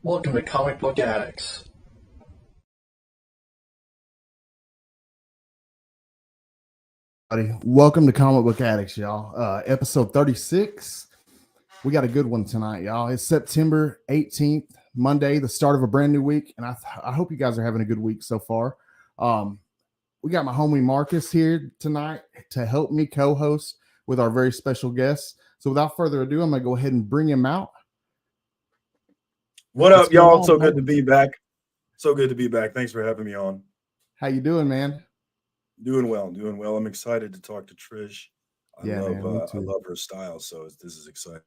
Welcome to Comic Book Addicts. Welcome to Comic Book Addicts, y'all. Episode 36. We got a good one tonight, y'all. It's September 18th, Monday, the start of a brand new week, and I hope you guys are having a good week so far. We got my homie Marcus here tonight to help me co-host with our very special guests. So without further ado, I'm going to go ahead and bring him out. What up, y'all? So good to be back. So good to be back. Thanks for having me on. How you doing, man? Doing well. I'm excited to talk to Trish. I love her style, so this is exciting.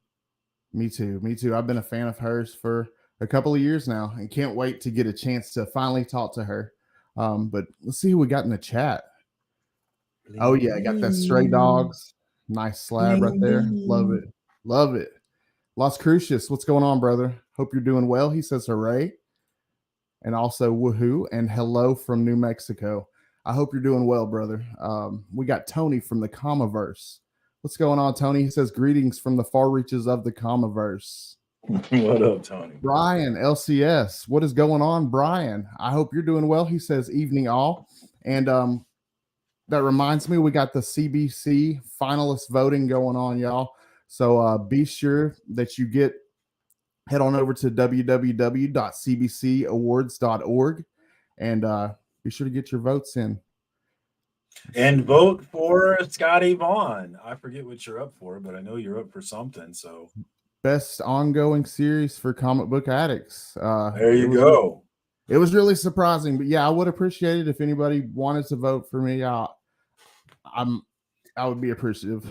Me too. I've been a fan of hers for a couple of years now and can't wait to get a chance to finally talk to her. But let's see who we got in the chat. Oh, yeah, I got that Stray Dogs. Nice slab right there. Love it. Las Crucius, what's going on, brother? Hope you're doing well. He says hooray. And also woohoo and hello from New Mexico. I hope you're doing well, brother. We got Tony from the Comiverse. What's going on, Tony? He says greetings from the far reaches of the Comiverse. What up, Tony? Brian, LCS. What is going on, Brian? I hope you're doing well. He says evening all. And that reminds me, we got the CBC finalist voting going on, y'all. So be sure that you head on over to www.cbcawards.org and be sure to get your votes in. And vote for Scotty Vaughn. I forget what you're up for, but I know you're up for something. So best ongoing series for Comic Book Addicts. There you go. It was really surprising, but yeah, I would appreciate it if anybody wanted to vote for me. I would be appreciative.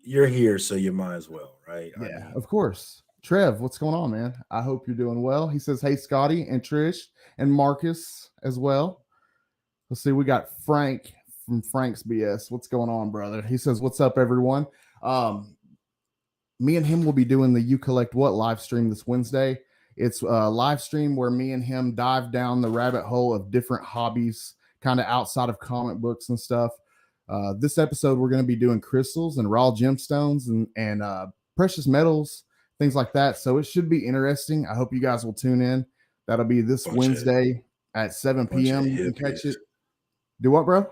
You're here, so you might as well, right? Yeah, of course. Trev, what's going on, man? I hope you're doing well. He says, hey, Scotty and Trish and Marcus as well. Let's see. We got Frank from Frank's BS. What's going on, brother? He says, what's up, everyone? Me and him will be doing the You Collect What live stream this Wednesday. It's a live stream where me and him dive down the rabbit hole of different hobbies, kind of outside of comic books and stuff. This episode, we're going to be doing crystals and raw gemstones and precious metals, things like that. So it should be interesting. I hope you guys will tune in. That'll be this Wednesday at 7 p.m. You can catch it. Do what, bro?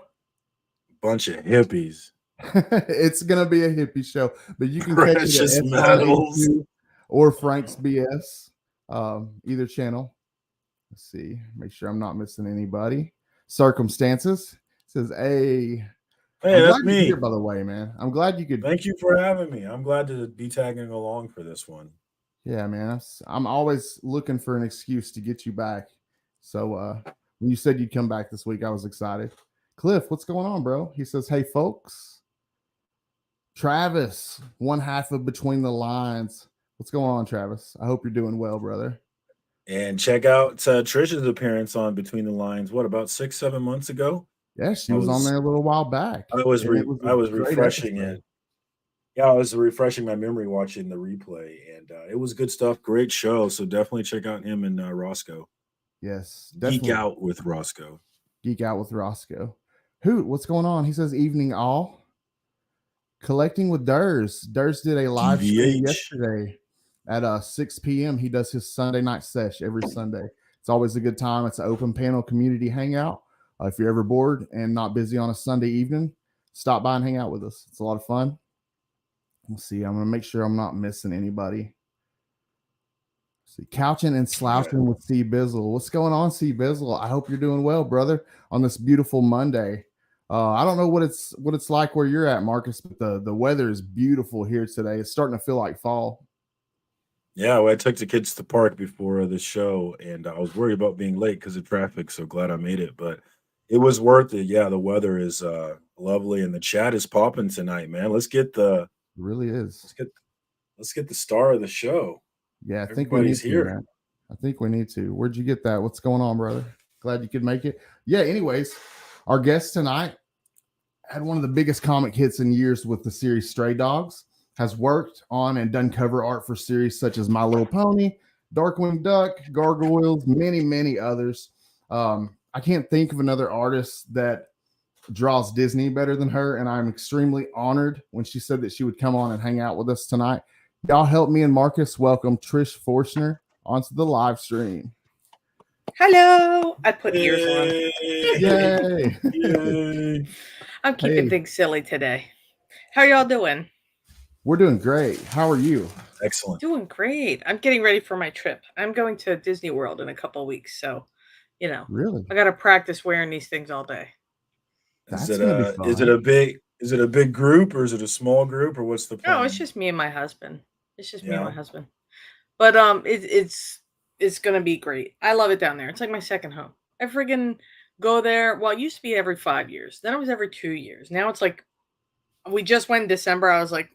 Bunch of hippies. It's going to be a hippie show, but you can precious catch it at metals or Frank's BS, either channel. Let's see. Make sure I'm not missing anybody. Surcam Stances says, hey, that's me. Here, by the way, man. I'm glad you could. Thank you for having me. I'm glad to be tagging along for this one. Yeah, man. I'm always looking for an excuse to get you back. So when you said you'd come back this week, I was excited. Cliff, what's going on, bro? He says, hey, folks. Travis, one half of Between the Lines. What's going on, Travis? I hope you're doing well, brother. And check out Trish's appearance on Between the Lines. What, about 6-7 months ago? Yeah, she was on there a little while back. I was refreshing it. Yeah, I was refreshing my memory watching the replay, and it was good stuff. Great show. So definitely check out him and Roscoe. Yes, definitely. Geek out with Roscoe. What's going on? He says evening all. Collecting with Durs. Durs did a live stream yesterday at 6 p.m. He does his Sunday night sesh every Sunday. It's always a good time. It's an open panel community hangout. If you're ever bored and not busy on a Sunday evening, stop by and hang out with us. It's a lot of fun. Let's see. I'm going to make sure I'm not missing anybody. Let's see. Couching and slouching with C Bizzle. What's going on, C Bizzle? I hope you're doing well, brother, on this beautiful Monday. I don't know what it's like where you're at, Marcus, but the weather is beautiful here today. It's starting to feel like fall. Yeah, well, I took the kids to the park before the show, and I was worried about being late because of traffic. So glad I made it, but it was worth it. Yeah, the weather is lovely, and the chat is popping tonight, man. Let's get the. It really is. Let's get the star of the show. Yeah, I think we need to, man. I think we need to. Where'd you get that? What's going on, brother? Glad you could make it. Yeah. Anyways, our guest tonight had one of the biggest comic hits in years with the series Stray Dogs. Has worked on and done cover art for series such as My Little Pony, Darkwing Duck, Gargoyles, many, many others. I can't think of another artist that draws Disney better than her, and I'm extremely honored when she said that she would come on and hang out with us tonight. Y'all help me and Marcus welcome Trish Forstner onto the live stream. Hello. I put ears on. Yay! Yay. I'm keeping things silly today. How are y'all doing? We're doing great. How are you? Excellent. Doing great. I'm getting ready for my trip. I'm going to Disney World in a couple of weeks, so Really? I got to practice wearing these things all day. Is That's it gonna be fun. is it a big group or is it a small group or what's the plan? Oh, it's just me and my husband. But it's gonna be great. I love it down there. It's like my second home. I friggin' go there. Well, it used to be every 5 years. Then it was every 2 years. Now it's like we just went in December. I was like,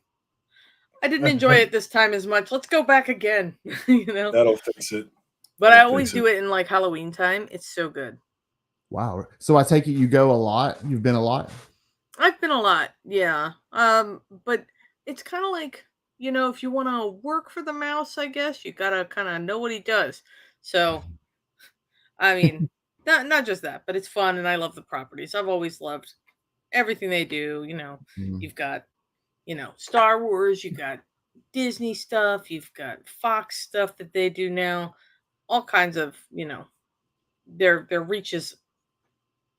I didn't enjoy it this time as much. Let's go back again. That'll fix it. But I always do it in like Halloween time. It's so good. Wow. So I take it you go a lot. You've been a lot. I've been a lot, yeah. But it's kind of like, if you want to work for the mouse, I guess you gotta kind of know what he does. So, I mean, not just that, but it's fun, and I love the properties. I've always loved everything they do. You've got, Star Wars, you've got Disney stuff, you've got Fox stuff that they do now, all kinds of, their reach is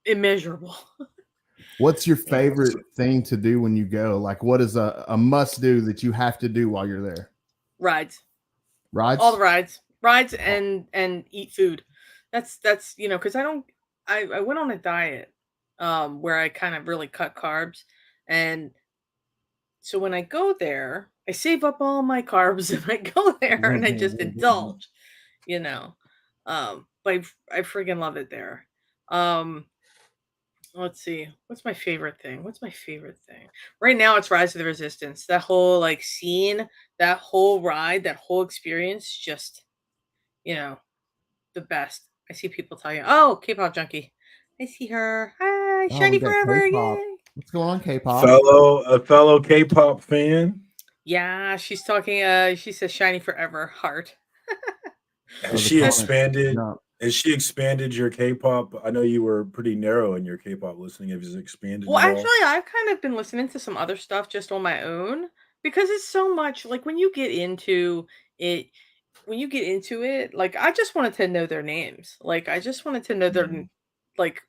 immeasurable. What's your favorite thing to do when you go? Like, what is a must do that you have to do while you're there? Rides. All the rides and eat food. That's because I went on a diet where I kind of really cut carbs, and so when I go there I save up all my carbs and I go there and I just indulge, but I friggin' love it there. Let's see. What's my favorite thing? Right now it's Rise of the Resistance. That whole like scene, that whole ride, that whole experience, just, the best. I see people telling, oh, K-pop junkie. I see her. Hi, Shiny Forever. K-pop. Yay. What's going on, K-pop? A fellow K-pop fan. Yeah, she's talking, she says Shiny Forever, heart. Has she expanded? Has she expanded your K-pop? I know you were pretty narrow in your K-pop listening. Has it expanded? Well, actually, I've kind of been listening to some other stuff just on my own because it's so much like when you get into it, like I just wanted to know their names. Like I just wanted to know their like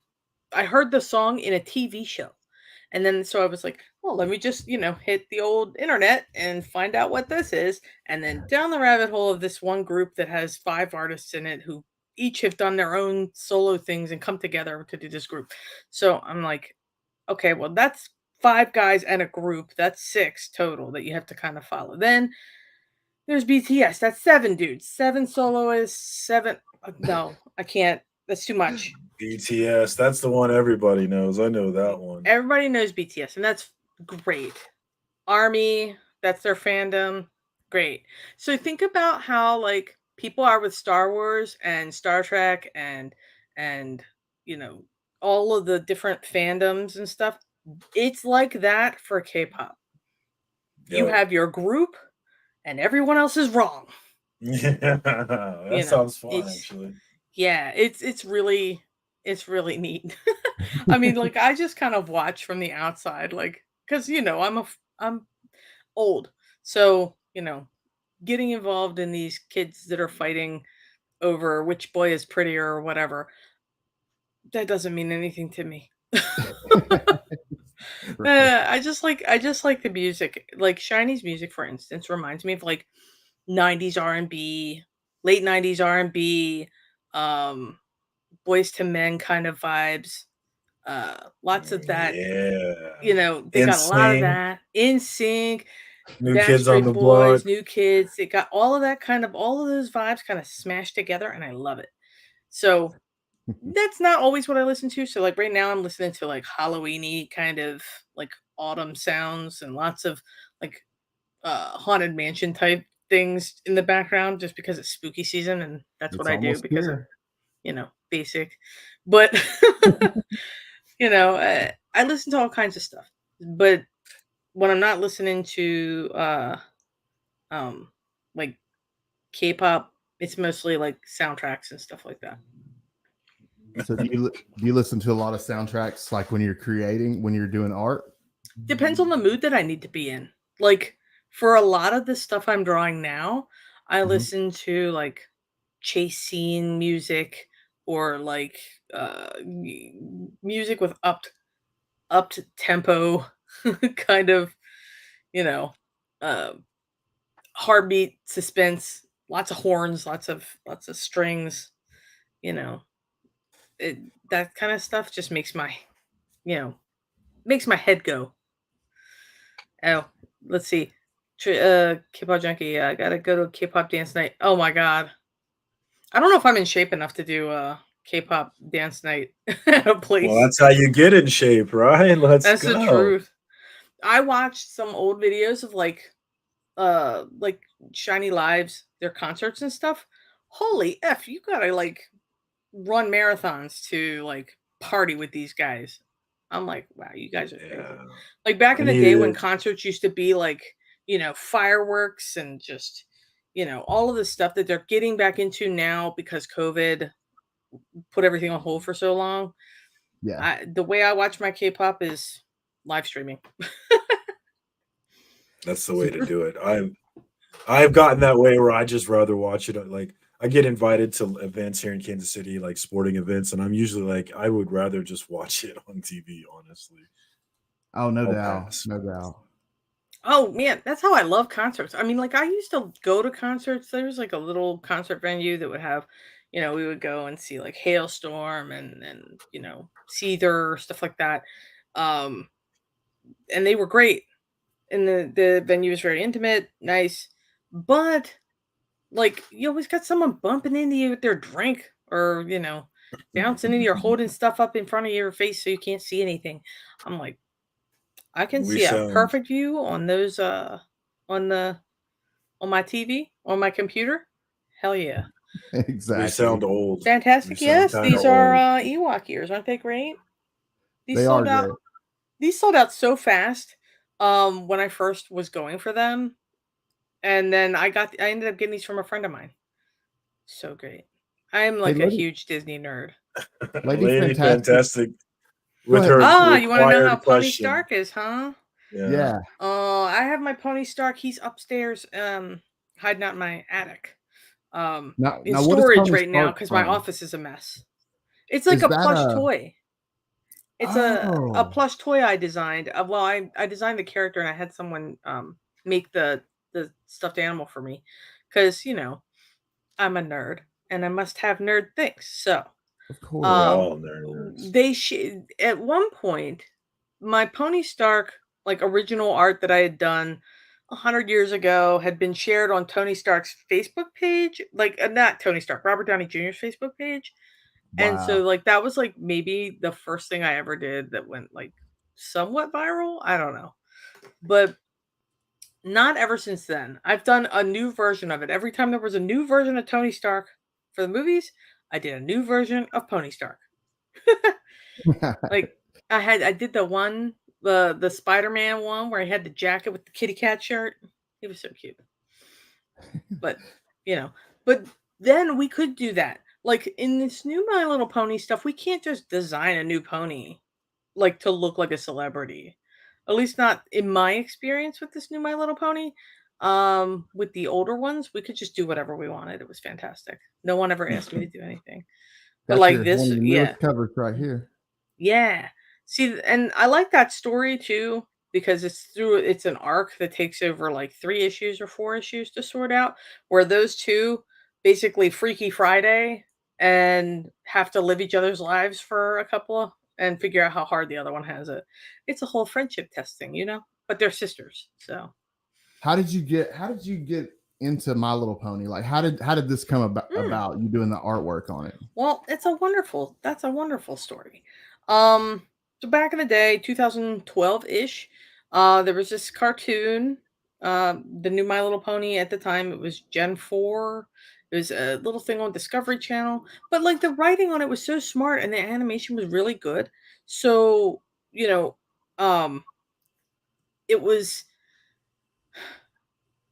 I heard the song in a TV show. And then so I was like, well, let me just, hit the old internet and find out what this is. And then down the rabbit hole of this one group that has 5 artists in it who each have done their own solo things and come together to do this group. So I'm like, okay, well, that's 5 guys and a group. That's 6 total that you have to kind of follow. Then there's BTS. That's 7 dudes. 7 soloists. 7. No, I can't. That's too much. BTS. That's the one everybody knows. I know that one. Everybody knows BTS, and that's great. ARMY. That's their fandom. Great. So think about how like people are with Star Wars and Star Trek and all of the different fandoms and stuff. It's like that for K-pop. Yep. You have your group and everyone else is wrong. Yeah, that sounds fun actually. Yeah, it's really neat. I mean, like I just kind of watch from the outside, like because I'm old, so getting involved in these kids that are fighting over which boy is prettier or whatever, that doesn't mean anything to me. I just like the music. Like Shiny's music, for instance, reminds me of like 90s R&B, late 90s R&B, Boys to Men kind of vibes. Lots of that. Yeah. They got a lot of that. In Sync, New Kids on the Block, New Kids. It got all of those vibes kind of smashed together, and I love it. So that's not always what I listen to. So like right now I'm listening to like Halloween-y kind of like autumn sounds and lots of like Haunted Mansion type things in the background just because it's spooky season and that's what I do because of, basic. But I listen to all kinds of stuff. But when I'm not listening to like K-pop, it's mostly like soundtracks and stuff like that. So do you listen to a lot of soundtracks like when you're doing art? Depends on the mood that I need to be in. Like for a lot of the stuff I'm drawing now, I Mhm. listen to like chase scene music or like music with up to tempo kind of, you know, uh, heartbeat suspense, lots of horns, lots of strings, you know. It, that kind of stuff just makes my, you know, makes my head go. Oh, let's see. K-pop junkie. Yeah, I gotta go to a K-pop dance night. Oh my god, I don't know if I'm in shape enough to do a K-pop dance night at a Well, place. that's how you get in shape, right? Let's That's the go. truth. I watched some old videos of like Shiny Lives, their concerts and stuff. Holy F, you gotta like run marathons to like party with these guys. I'm like, wow, you guys are crazy. Yeah. Like back I in the day when needed concerts used to be like, fireworks and just, all of the stuff that they're getting back into now because COVID put everything on hold for so long. Yeah, The way I watch my K-pop is live streaming. that's the way to do it. I've gotten that way where I just rather watch it. Like I get invited to events here in Kansas City, like sporting events, and I'm usually like, I would rather just watch it on TV. Honestly, oh, no I'll doubt, pass. no doubt. Oh man, that's how I love concerts. I mean, like I used to go to concerts. There was like a little concert venue that would have, we would go and see like Hailstorm and Seether, stuff like that. Um, and they were great. And the venue was very intimate, nice. But like you always got someone bumping into you with their drink or, bouncing into you or holding stuff up in front of your face so you can't see anything. I'm like, I can We see a sound perfect view on those on the on my TV, on my computer. Hell yeah. we Exactly. sound old. We Fantastic. sound Yes, kind of these are old. Ewok ears. Aren't they great? These They are sold out great. these sold out so fast when I first was going for them. And then I ended up getting these from a friend of mine. So great. I'm Hey, like a huge Disney nerd. Lady Lady Fantastic. Fantastic Go with ahead. her Ah, you want to know how required Pony question. Stark is, huh? Yeah. Yeah. I have my Pony Stark. He's upstairs, hiding out in my attic. In Now, what is storage Tony right now Stark because my from? office is a mess. It's like Is a that plush a? toy. It's a Oh, plush toy I designed. Well, I designed the character and I had someone make the stuffed animal for me because I'm a nerd and I must have nerd things. So of We're course. um all nerds. at one point my Pony Stark like original art that I had done 100 years ago had been shared on Tony Stark's Facebook page, like not Tony Stark, Robert Downey Jr.'s Facebook page. And so Wow. like that was like maybe the first thing I ever did that went like somewhat viral. I don't know. But not ever since then. I've done a new version of it. Every time there was a new version of Tony Stark for the movies, I did a new version of Pony Stark. Like I did the Spider-Man one where he had the jacket with the kitty cat shirt. He was so cute. But, you know, but then we could do that. Like in this new My Little Pony stuff, we can't just design a new pony like to look like a celebrity. At least not in my experience with this new My Little Pony. With the older ones, we could just do whatever we wanted. It was fantastic. No one ever asked me to do anything. But Got like your one this, of your yeah. newest covers right here. Yeah. See, and I like that story too because it's an arc that takes over like 3 issues or 4 issues to sort out where those two basically Freaky Friday and have to live each other's lives for a couple of and figure out how hard the other one has it. It's a whole friendship testing. But they're sisters. So, How did you get into My Little Pony? Like how did this come mm. about you doing the artwork on it? Well, that's a wonderful story. So back in the day, 2012-ish, there was this cartoon, the new My Little Pony at the time, it was Gen 4. It was a little thing on Discovery Channel, but like the writing on it was so smart and the animation was really good. So, you know, um it was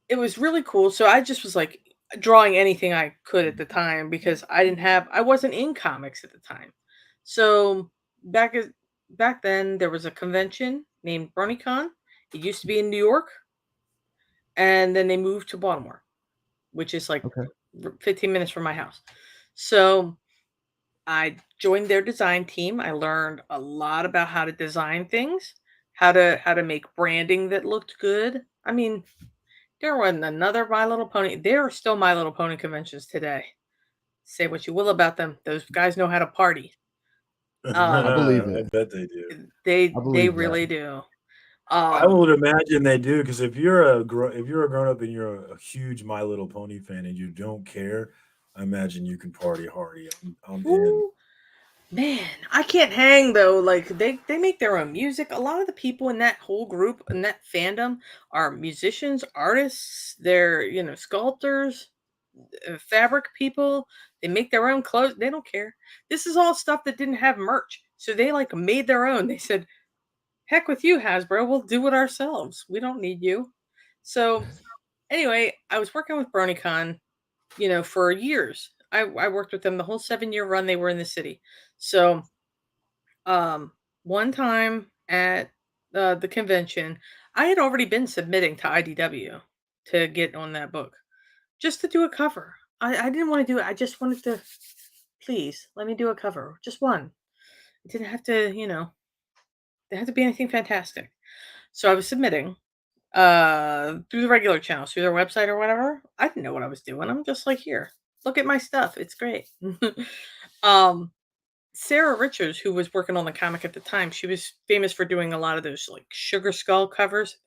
it was really cool. So I just was like drawing anything I could at the time because I wasn't in comics at the time. So back as back then there was a convention named BronyCon. It used to be in New York and then they moved to Baltimore, which is like Okay. 15 minutes from my house. So I joined their design team. I learned a lot about how to design things, how to make branding that looked good. I mean, there wasn't another My Little Pony. There are still My Little Pony conventions today. Say what you will about them. Those guys know how to party. I believe I it. bet they do. They I they believe that. really do. I Um would imagine they do because if you're if you're a grown up and you're a huge My Little Pony fan and you don't care, I imagine you can party hardy. I'm in. whoo, man, I can't hang though. Like they make their own music. A lot of the people in that whole group in that fandom are musicians, artists, they're, sculptors, fabric people. They make their own clothes. They don't care. This is all stuff that didn't have merch. So they like made their own. They said, "Heck with you, Hasbro. We'll do it ourselves. We don't need you." So anyway, I was working with BronyCon, for years. I worked with them the whole 7-year run they were in the city. So um one time at the convention, I had already been submitting to IDW to get on that book just to do a cover. I didn't want to do it. I just wanted to, please let me do a cover. Just one. It didn't have to, there had to be anything fantastic. So I was submitting through the regular channels, through their website or whatever. I didn't know what I was doing. I'm just like, here, look at my stuff. It's great. um Sarah Richards, who was working on the comic at the time, she was famous for doing a lot of those like Sugar Skull covers.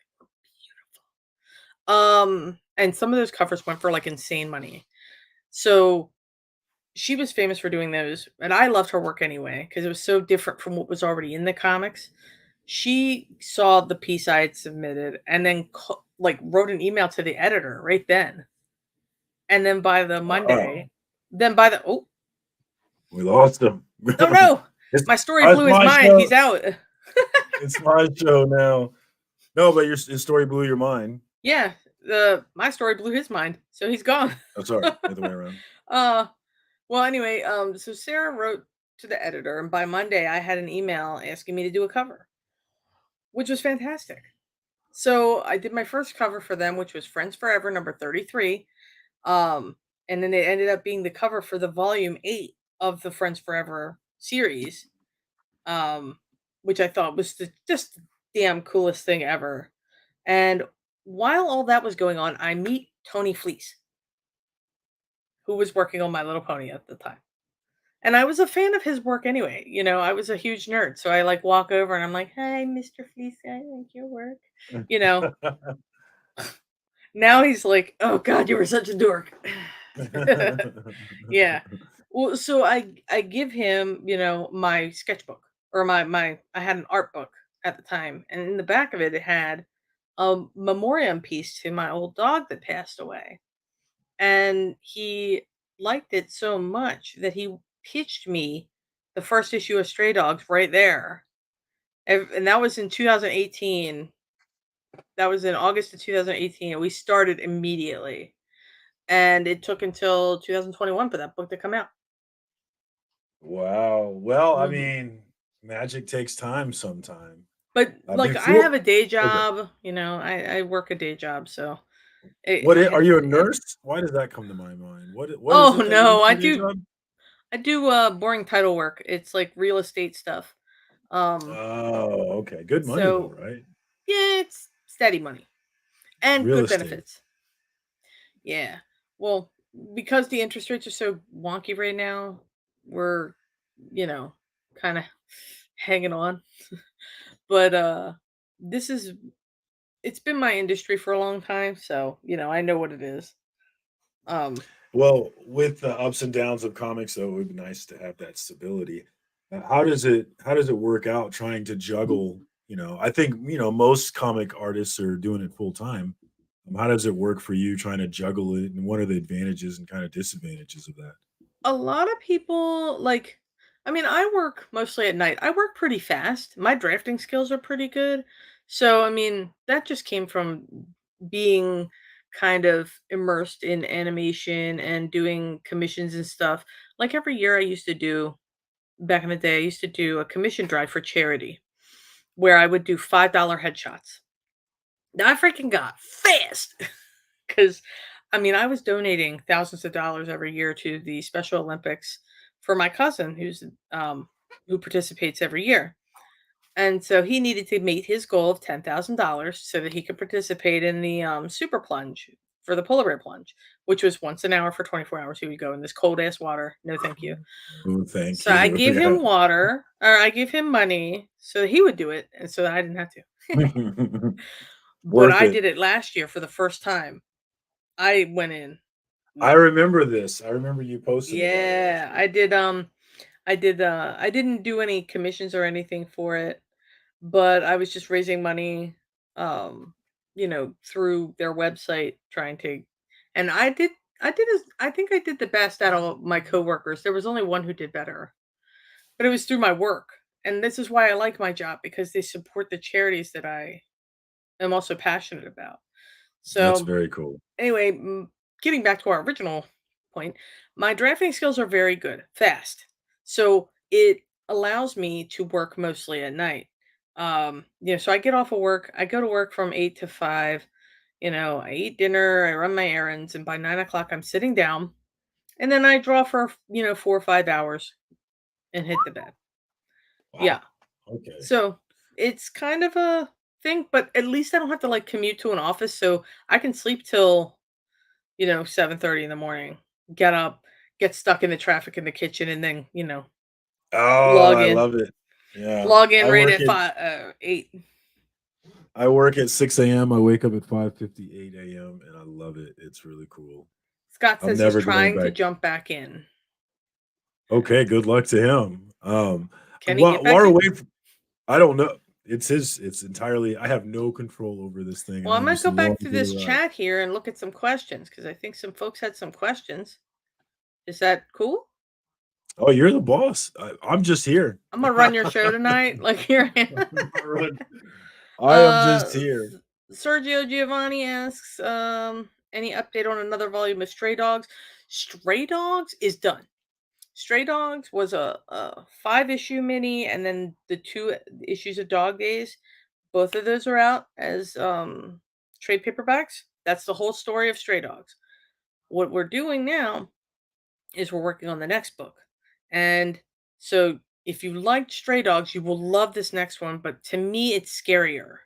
And some of those covers went for like insane money. So she was famous for doing those, and I loved her work anyway because it was so different from what was already in the comics. She saw the piece I had submitted and then like wrote an email to the editor right then. And then by the Wow, Monday, then by the oh we lost him. oh no, it's, my story it's blew his my mind. show. He's out. It's my show now. No, but your story blew your mind. Yeah, my story blew his mind, so he's gone. Oh, sorry, other way around. uh, well, anyway, so Sarah wrote to the editor, and by Monday, I had an email asking me to do a cover, which was fantastic. So I did my first cover for them, which was Friends Forever number 33. Um, and then it ended up being the cover for the volume 8 of the Friends Forever series. Um, which I thought was just the damn coolest thing ever. And while all that was going on, I meet Tony Fleece, who was working on My Little Pony at the time. And I was a fan of his work anyway. I was a huge nerd. So I like walk over and I'm like, "Hi, Mr. Fleece, I like your work." You know, now he's like, "Oh God, you were such a dork." Yeah. Well, so I give him, my sketchbook or my I had an art book at the time, and in the back of it, it had a memoriam piece to my old dog that passed away. And he liked it so much that he pitched me the first issue of Stray Dogs right there. And that was in 2018. That was in August of 2018, and we started immediately. And it took until 2021 for that book to come out. Wow. Well, I Mhm. mean, magic takes time sometime. But like I Before, have a day okay. job, I work a day job, so What I are had you a to. nurse? Why does that come to my mind? What is Oh it that you do no, for I your day do job? I do boring title work. It's like real estate stuff. Um, Oh, okay. Good money though, so right? yeah, it's steady money and Real good estate. benefits. Yeah. Well, because the interest rates are so wonky right now, we're, you know, kind of hanging on. But this is it's been my industry for a long time, so, I know what it is. Um, Well, with the ups and downs of comics, though, it would be nice to have that stability. How does it work out trying to juggle? I think most comic artists are doing it full time. How does it work for you trying to juggle it, and what are the advantages and kind of disadvantages of that? a lot of people like I mean, I work mostly at night. I work pretty fast. My drafting skills are pretty good. So, I mean, that just came from being kind of immersed in animation and doing commissions and stuff. Like every year I used to do back in the day, I used to do a commission drive for charity where I would do $5 headshots I freaking got fast because, I mean, I was donating thousands of dollars every year to the Special Olympics for my cousin who participates every year. And so he needed to meet his goal of $10,000 so that he could participate in the super plunge for the polar bear plunge, which was once an hour for 24 hours. He would go in this cold ass water. No, thank you. Oh, thank So I you. gave Yeah. him water, or I gave him money so he would do it, and so that I didn't have to. But Worth I it. did it last year for the first time. I went in. I remember this. I remember you posting about it Yeah, actually. I didn't do any commissions or anything for it, but I was just raising money, um, through their website trying to, and I think I did the best out of my coworkers. There was only one who did better, but it was through my work. And this is why I like my job, because they support the charities that I am also passionate about. That's So very cool. anyway, getting back to our original point, my drafting skills are very good, fast. So it allows me to work mostly at night. So I get off of work, I go to work from 8 to 5. I eat dinner, I run my errands, and by 9 o'clock I'm sitting down, and then I draw for 4 or 5 hours and hit the bed. Yeah. Wow. Okay. So it's kind of a thing, but at least I don't have to like commute to an office, so I can sleep till 7:30 in the morning, get up, get stuck in the traffic in the kitchen, and then, Oh, log I in. love it. Yeah. Log in I right work at at 8. I work at 6 a.m. I wake up at 5:58 a.m. and I love it. It's really cool. Scott I'm says he's never going trying to back. jump back in. Okay, good luck to him. Can he get While back we're in? away from, I don't know. It's entirely, I have no control over this thing. Well, I I'm am gonna just go along back to for the this ride. chat here and look at some questions because I think some folks had some questions. Is that cool? Oh, you're the boss. I'm just here. I'm gonna run your show tonight. Like, here I am. I am just here. Sergio Giovanni asks, any update on another volume of Stray Dogs? Stray Dogs is done. Stray Dogs was a 5-issue mini, and then the 2 issues of Dog Days. Both of those are out as trade paperbacks. That's the whole story of Stray Dogs. What we're doing now is we're working on the next book. And so if you liked Stray Dogs, you will love this next one, but to me it's scarier.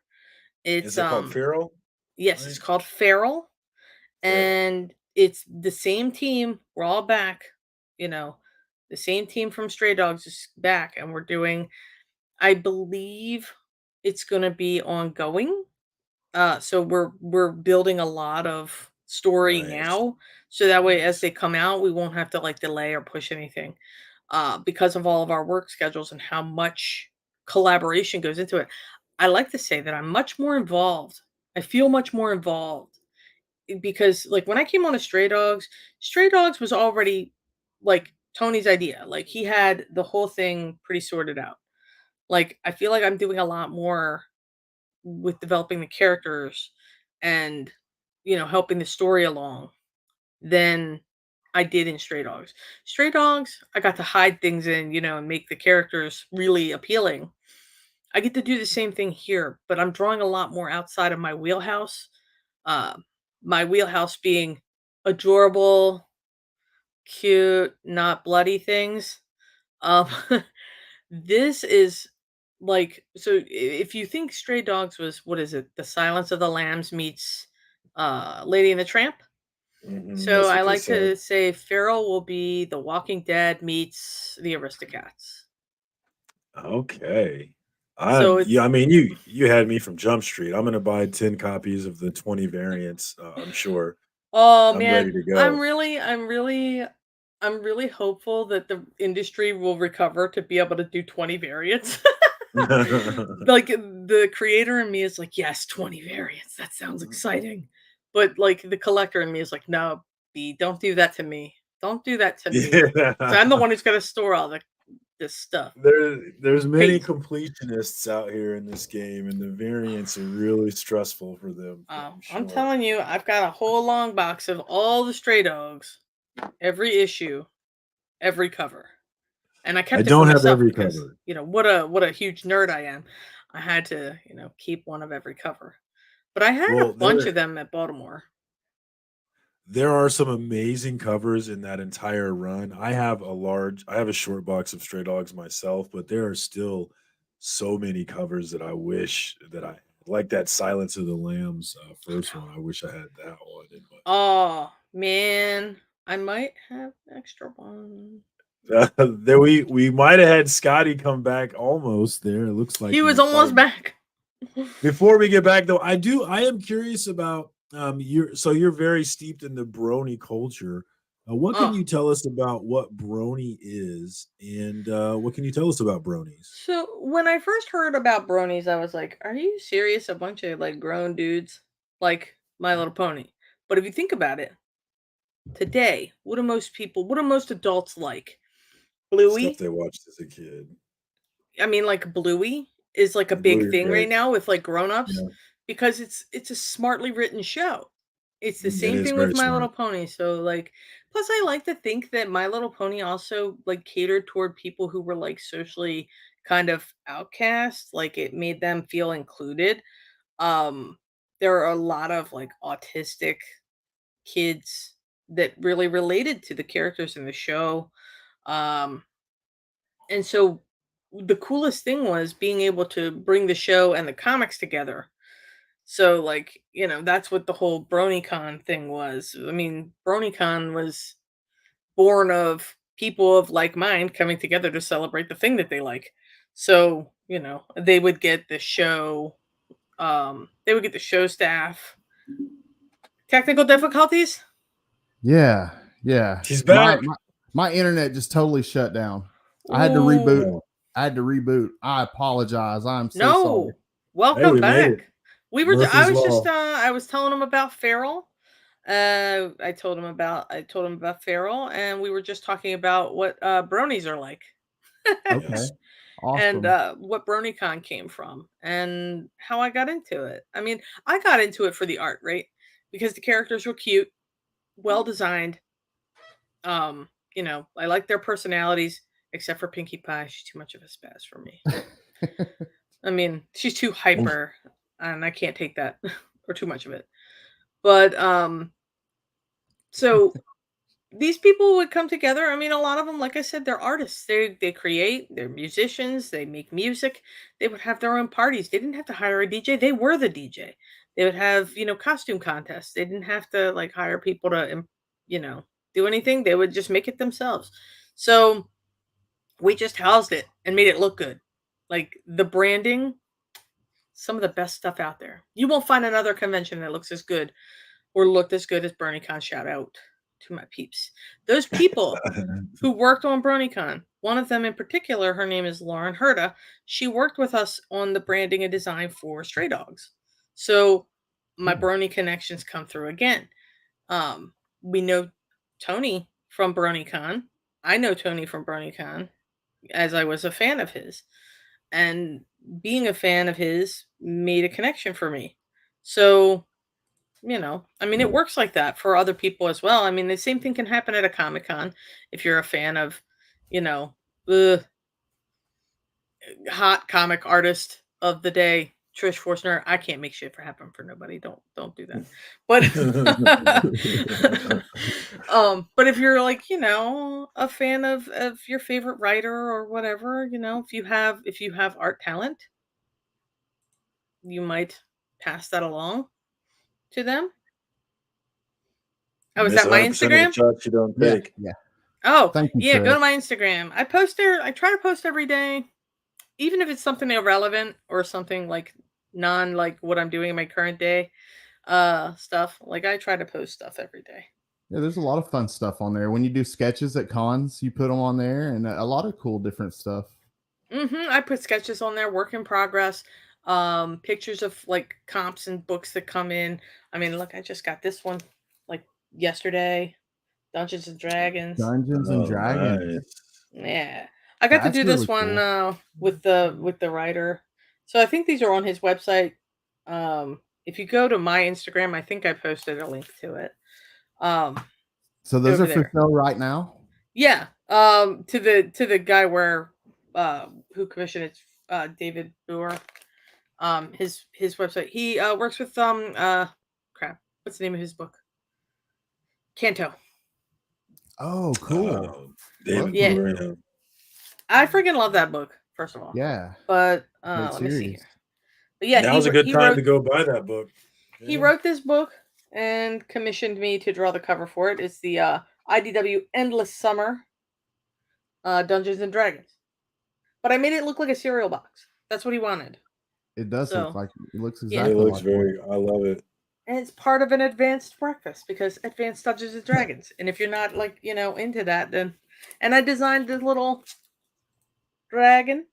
Is It's it called Feral? yes, it's Right? called Feral, Feral. and it's the same team. We're all back, you know. The same team from Stray Dogs is back, and we're doing, I believe it's going to be ongoing. So we're building a lot of story Nice. now, so that way as Nice. they come out, we won't have to like delay or push anything. Because of all of our work schedules and how much collaboration goes into it. I like to say that I'm much more involved. I feel much more involved because like when I came on to Stray Dogs was already like Tony's idea. Like he had the whole thing pretty sorted out. Like I feel like I'm doing a lot more with developing the characters and helping the story along than I did in Stray Dogs. Stray Dogs, I got to hide things in, and make the characters really appealing. I get to do the same thing here, but I'm drawing a lot more outside of my wheelhouse. Uh, my wheelhouse being adorable, cute, not bloody things. Um, this is like, so if you think Stray Dogs was, what is it? The Silence of the Lambs meets Lady and the Tramp. So That's I what they like say. to say Feral will be The Walking Dead meets the Aristocats. Okay. So Yeah, it's, I mean, you had me from Jump Street. I'm gonna buy 10 copies of the 20 variants. I'm sure. oh I'm man, ready to go. I'm really hopeful that the industry will recover to be able to do 20 variants. Like the creator in me is like, yes, 20 variants. That sounds exciting. But like the collector in me is like, no, B, don't do that to me. Don't do that to me. So Yeah. I'm the one who's got to store all this stuff. There's many Hate. completionists out here in this game, and the variants are really stressful for them, I'm I'm sure. telling you, I've got a whole long box of all the Stray Dogs, every issue, every cover. And I I kept it for don't have myself every because, cover. what a huge nerd I am. I had to, keep one of every cover. But I had Well, a bunch of them at Baltimore. there are some amazing covers in that entire run. I have a short box of Stray Dogs myself, but there are still so many covers that I wish that I like that Silence of the Lambs first one. I wish I had that one. Oh man, I might have extra one. There we might have had Scotty come back almost there. It looks like He he was was almost fighting. back. Before we get back though, I am curious about you're very steeped in the brony culture. What can Oh, you tell us about what brony is, and what can you tell us about bronies? so when I first heard about bronies, I was like, "Are you serious? A bunch of like grown dudes like My Little Pony?" But if you think about it, today, what do most adults like? Stuff Bluey. they watched as a kid. I mean, like Bluey is like a big Bluey, thing right right? now with like grown-ups Yeah, because it's a smartly written show. It's the it same is thing with very My smart. Little Pony. So like plus I like to think that My Little Pony also like catered toward people who were like socially kind of outcast, like it made them feel included. Um there are a lot of like autistic kids that really related to the characters in the show. Um and so the coolest thing was being able to bring the show and the comics together. So like, that's what the whole BronyCon thing was. I mean, BronyCon was born of people of like mind coming together to celebrate the thing that they like. So, they would get the show they would get the show staff. Technical difficulties? Yeah, yeah. She's My, back. my my internet just totally shut down. I had to reboot. Ooh, Oh, I had to reboot. I apologize. I'm so sorry. no. hey, Welcome we made it. back. I Murphy's was just Law. I was telling him about Feral. I told him about Feral, and we were just talking about what bronies are like, Okay. Yes. and Awesome. what BronyCon came from, and how I got into it. I mean, I got into it for the art, right? Because the characters were cute, well designed. I like their personalities, except for Pinkie Pie. She's too much of a spaz for me. I mean, she's too hyper, and I can't take that or too much of it. But so these people would come together. I mean, a lot of them, like I said, they're artists. They create. They're musicians. They make music. They would have their own parties. They didn't have to hire a DJ. They were the DJ. They would have costume contests. They didn't have to like hire people to you know do anything. They would just make it themselves. So we just housed it and made it look good. Like the branding, some of the best stuff out there. You won't find another convention that looks as good or looked as good as BronyCon. Shout out to my peeps. Those people who worked on BronyCon, one of them in particular, her name is Lauren Herda. She worked with us on the branding and design for Stray Dogs. So my Cool. Brony connections come through again. We know Tony from BronyCon. I know Tony from BronyCon as I was a fan of his. And being a fan of his made a connection for me. So I mean, it works like that for other people as well. I mean, the same thing can happen at a Comic Con if you're a fan of, you know, the hot comic artist of the day, Trish Forstner. I can't make shit for happen for nobody. Don't do that. But but if you're like, a fan of your favorite writer or whatever, if you have art talent, you might pass that along to them. You Oh, is miss that my 100% of the Instagram? shots you don't Yeah, take. yeah. Oh, Thank you, yeah, go Trish. to my Instagram. I post there. I try to post every day, even if it's something irrelevant or something like non like what I'm doing in my current day stuff. Like I try to post stuff every day. Yeah, there's a lot of fun stuff on there. When you do sketches at cons, you put them on there, and a lot of cool different stuff. I put sketches on there, work in progress, pictures of like comps and books that come in. I mean, look, I just got this one like yesterday, Dungeons and Dragons. Dungeons and Oh, Dragons. nice. Yeah. I got to That's do this really one cool. with the writer. So I think these are on his website. If you go to my Instagram, I think I posted a link to it. Um So those over are for there. sale right now. Yeah. To the guy where who commissioned it, David Boer. His website. He works with crap. What's the name of his book? Canto. Oh, cool. David Yeah. Moreno. I freaking love that book. First of all. Yeah. But Great let me see series. here. But yeah, Now's a good time to go buy that book. He wrote this book and commissioned me to draw the cover for it. It's the IDW Endless Summer Dungeons and Dragons. But I made it look like a cereal box. That's what he wanted. It does So, look like it looks yeah. exactly It looks like very. I love it. And it's part of an advanced breakfast because advanced Dungeons and Dragons. And if you're not like, into that, then and I designed this little dragon.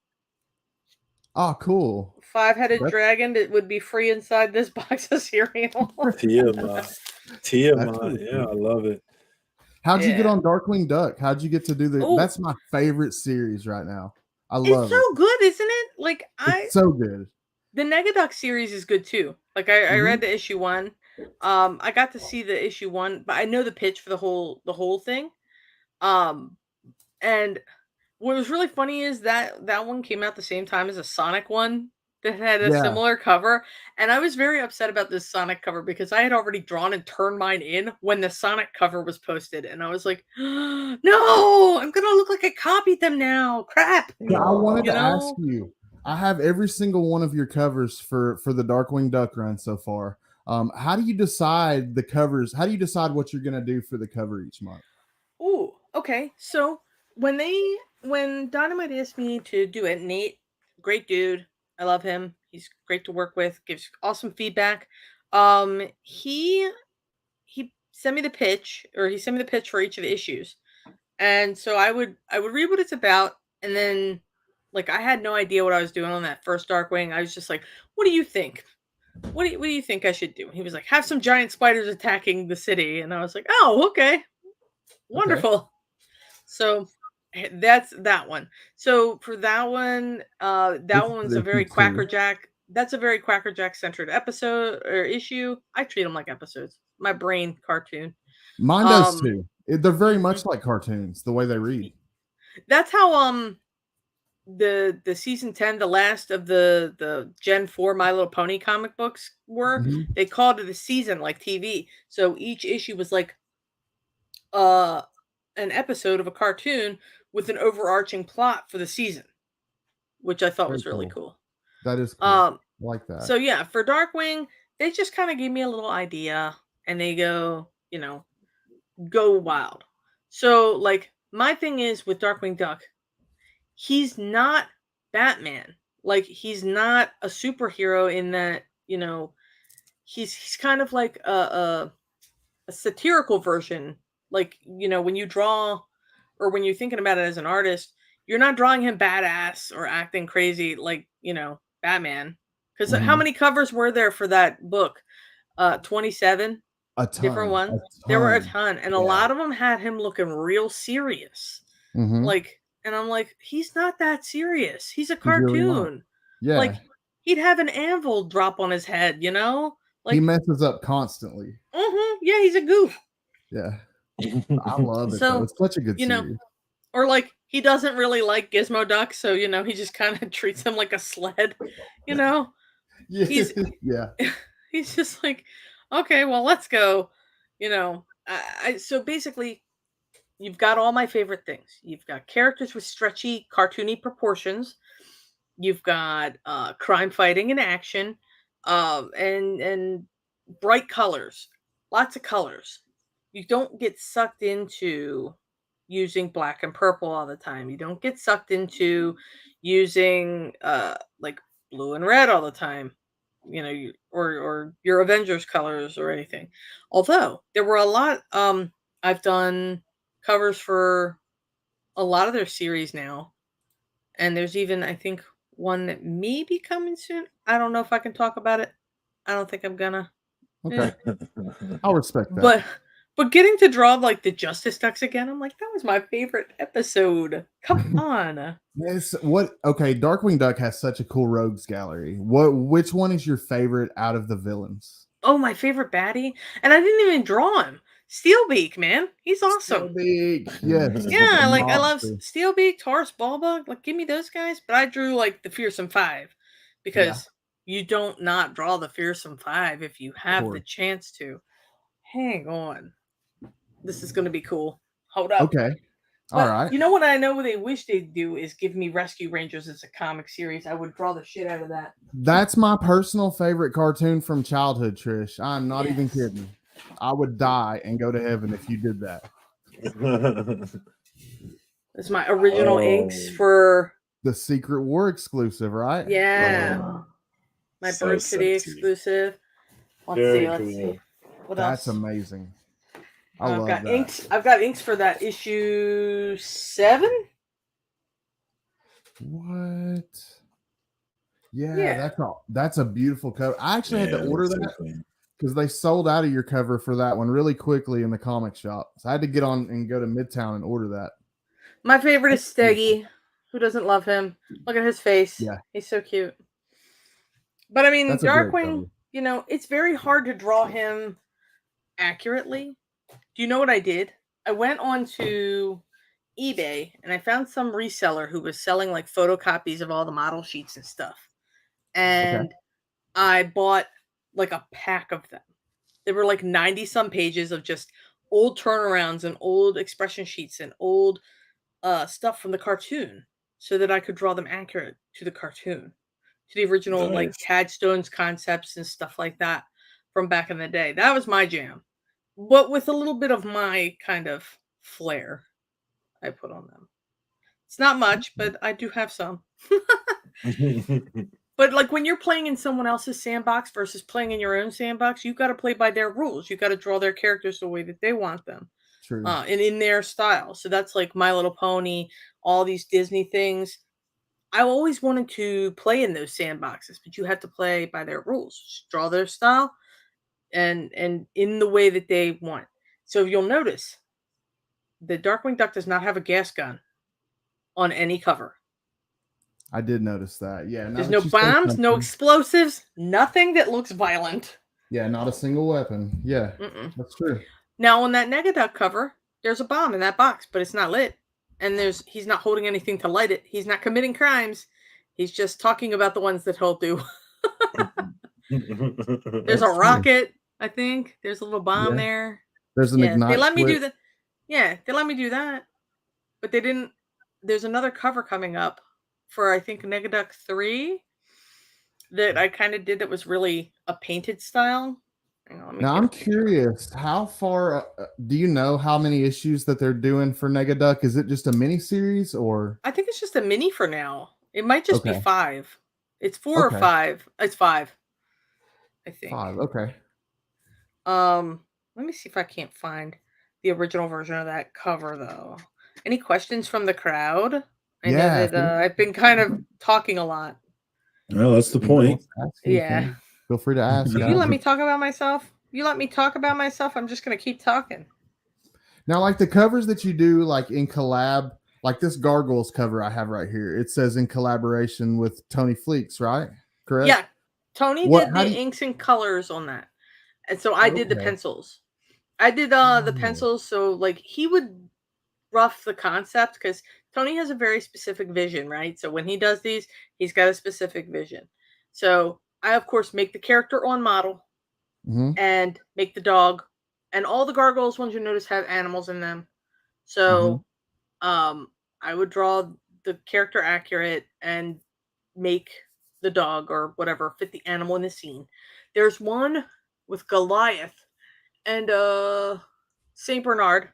Oh, cool. 5-headed dragon that would be free inside this box of cereal. Tiamat. Really Yeah, I love it. How'd you get on Darkwing Duck? How'd you get to do the? Ooh. That's my favorite series right now. I love it. It's so good, isn't it? Like It's so good. The Negaduck series is good too. Like I read the issue 1. I got to see the issue 1, but I know the pitch for the whole thing. And what was really funny is that one came out the same time as a Sonic one that had a similar cover, and I was very upset about this Sonic cover because I had already drawn and turned mine in when the Sonic cover was posted, and I was like, no, I'm gonna look like I copied them now. Crap. Yeah, I wanted to ask you. I have every single one of your covers for the Darkwing Duck run so far. How do you decide the covers? How do you decide what you're gonna do for the cover each month? Ooh, okay. So when Dynamite asked me to do it, Nate, great dude. I love him. He's great to work with, gives awesome feedback. He sent me the pitch, or he sent me the pitch for each of the issues. And so I would read what it's about, and then like I had no idea what I was doing on that first Darkwing. I was just like, what do you think? What do you think I should do? And he was like, have some giant spiders attacking the city. And I was like, oh, okay. Wonderful. Okay. So that's that one. So for that one, that one's a very Quackerjack. That's a very Quackerjack centered episode or issue. I treat them like episodes. My brain cartoon. Mine does too. They're very much like cartoons, the way they read. That's how the season 10, the last of the Gen 4 My Little Pony comic books were. They called it a season like TV. So each issue was like an episode of a cartoon with an overarching plot for the season, which I thought was really cool. That is cool. I like that. So yeah, for Darkwing, they just kind of gave me a little idea and they go, go wild. So like my thing is with Darkwing Duck, he's not Batman. Like he's not a superhero in that, he's kind of like a satirical version. Like, when you draw or when you're thinking about it as an artist, you're not drawing him badass or acting crazy like, Batman. Because how many covers were there for that book? 27 different ones. There were a ton. And a lot of them had him looking real serious. Like, and I'm like, he's not that serious. He's a cartoon. Really like he'd have an anvil drop on his head, Like he messes up constantly. Yeah, he's a goof. Yeah. I love it. So, it's such a good series. Or like he doesn't really like Gizmo Duck, so he just kind of treats him like a sled, Yeah. He's he's just like, okay, well, let's go. So basically you've got all my favorite things. You've got characters with stretchy, cartoony proportions. You've got crime fighting and action, and bright colors, lots of colors. You don't get sucked into using black and purple all the time. You don't get sucked into using like blue and red all the time, or your Avengers colors or anything. Although there were a lot, I've done covers for a lot of their series now, and there's even I think one that may be coming soon. I don't know if I can talk about it. I don't think I'm gonna. Okay. I'll respect that. But getting to draw like the Justice Ducks again, I'm like, that was my favorite episode. Come on. Yes. Okay, Darkwing Duck has such a cool rogues gallery. Which one is your favorite out of the villains? Oh, my favorite baddie? And I didn't even draw him. Steelbeak, man. He's awesome. Steelbeak. Yes. Yeah, like I love Steelbeak, Taurus, Bulba. Like, give me those guys. But I drew like the Fearsome Five because you don't not draw the fearsome 5 if you have the course. chance to. Hang on. This is going to be cool. Hold up. Okay. All But right. you know what I know they wish they'd do is give me Rescue Rangers as a comic series. I would draw the shit out of that. That's my personal favorite cartoon from childhood, Trish. I'm not even Yes. kidding. I would die and go to heaven if you did that. It's my original inks for The Secret War exclusive, right? yeah. My So Bird City sexy. exclusive. Let's Very see. cool. What That's else? amazing. I I've love got that. inks. I've got inks for that issue 7. What? Yeah, that's a beautiful cover. I actually had to order that because they sold out of your cover for that one really quickly in the comic shop. So I had to get on and go to Midtown and order that. My favorite is Steggy. Who doesn't love him? Look at his face. Yeah. He's so cute. But I mean, That's a great cover. Darkwing, you know, it's very hard to draw him accurately. Do you know what I did? I went on to eBay and I found some reseller who was selling like photocopies of all the model sheets and stuff. And I bought like a pack of them. There were like 90 some pages of just old turnarounds and old expression sheets and old stuff from the cartoon so that I could draw them accurate to the cartoon, to the original like Tad Stone's concepts and stuff like that from back in the day. That was my jam, but with a little bit of my kind of flair I put on them. It's not much, but I do have some. But like when you're playing in someone else's sandbox versus playing in your own sandbox, you got to play by their rules. You got to draw their characters the way that they want them. True. And in their style. So that's like My Little Pony, all these Disney things. I always wanted to play in those sandboxes, but you have to play by their rules. Just draw their style and in the way that they want. So you'll notice the Darkwing Duck does not have a gas gun on any cover. I did notice that. Yeah. There's no bombs, no explosives, nothing that looks violent. Yeah, not a single weapon. Yeah, that's true. Now on that Negaduck cover, there's a bomb in that box, but it's not lit. And he's not holding anything to light it. He's not committing crimes. He's just talking about the ones that he'll do. There's a rocket, I think. There's a little bomb there. There's an ignite. They let me do that. Yeah, they let me do that. But they didn't. There's another cover coming up for, I think, Negaduck 3 that I kind of did that was really a painted style. Now, I'm curious, how far do you know how many issues that they're doing for Negaduck? Is it just a mini series or? I think it's just a mini for now. It might just be 5. It's 4 or 5. It's 5. I think. 5. Okay. Let me see if I can't find the original version of that cover though. Any questions from the crowd? I know that I've been kind of talking a lot. Well, that's the point. Yeah. Feel free to ask. If you let me talk about myself, I'm just going to keep talking. Now, like the covers that you do, like in collab, like this Gargoyles cover I have right here, it says in collaboration with Tony Fleeks, right? Correct? Yeah. Tony did the inks and colors on that. And so I did the pencils. I did the pencils. So like he would rough the concept because Tony has a very specific vision, right? So when he does these, he's got a specific vision. So I, of course, make the character on model and make the dog. And all the Gargoyles ones you notice have animals in them. So I would draw the character accurate and make the dog or whatever fit the animal in the scene. There's one with Goliath and Saint Bernard.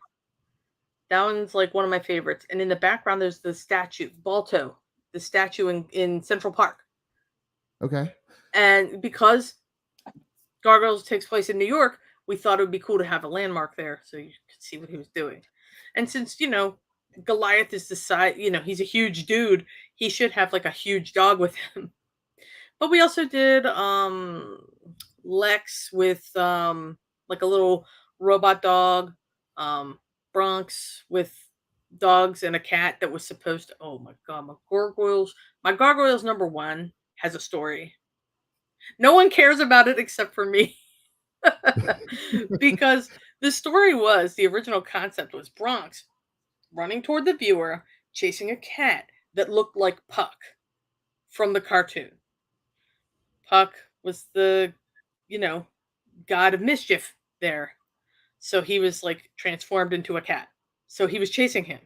That one's like one of my favorites. And in the background, there's the statue, Balto, the statue in Central Park. Okay. And because Gargoyles takes place in New York, we thought it would be cool to have a landmark there so you could see what he was doing. And since, Goliath is the size, he's a huge dude, he should have like a huge dog with him. But we also did Lex with like a little robot dog, Bronx with dogs and a cat that was supposed to, oh my God, my Gargoyles number 1 has a story. No one cares about it except for me. Because the story was, the original concept was Bronx running toward the viewer, chasing a cat that looked like Puck from the cartoon. Puck was the, you know, god of mischief there. So he was like transformed into a cat. So he was chasing him.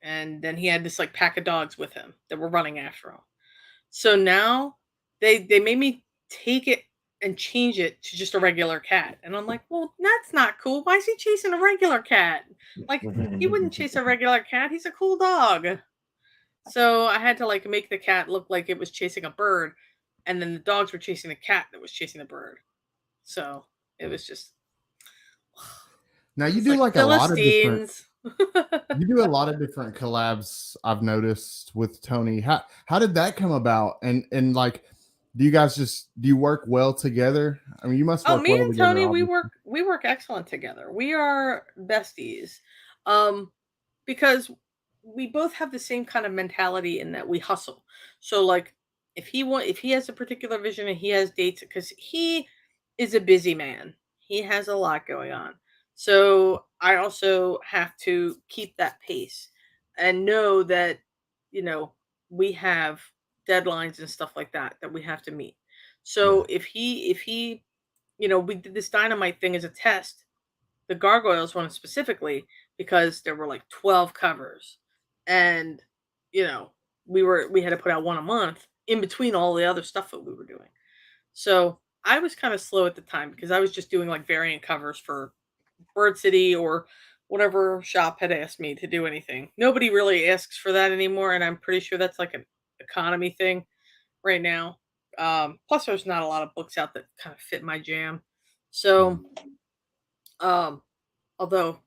And then he had this like pack of dogs with him that were running after him. So now they made me take it and change it to just a regular cat. And I'm like, well, that's not cool. Why is he chasing a regular cat? Like, he wouldn't chase a regular cat. He's a cool dog. So I had to like make the cat look like it was chasing a bird, and then the dogs were chasing the cat that was chasing the bird. So it was just Now you it's do like like a lot of different. Philistines. You do a lot of different collabs. I've noticed with Tony. How did that come about? And like, do you work well together? I mean, you must Oh, work me well and together. Tony, we Obviously. work excellent together. We are besties. Because we both have the same kind of mentality in that we hustle. So like if he has a particular vision and he has dates because he is a busy man. He has a lot going on. So I also have to keep that pace and know that, you know, we have deadlines and stuff like that we have to meet. So if he you know, we did this dynamite thing as a test, the gargoyles one specifically, because there were like 12 covers, and you know, we had to put out one a month in between all the other stuff that we were doing. So I was kind of slow at the time because I was just doing like variant covers for Bird City or whatever shop had asked me to do anything. Nobody really asks for that anymore, and I'm pretty sure that's like an economy thing right now. Plus there's not a lot of books out that kind of fit my jam. So um although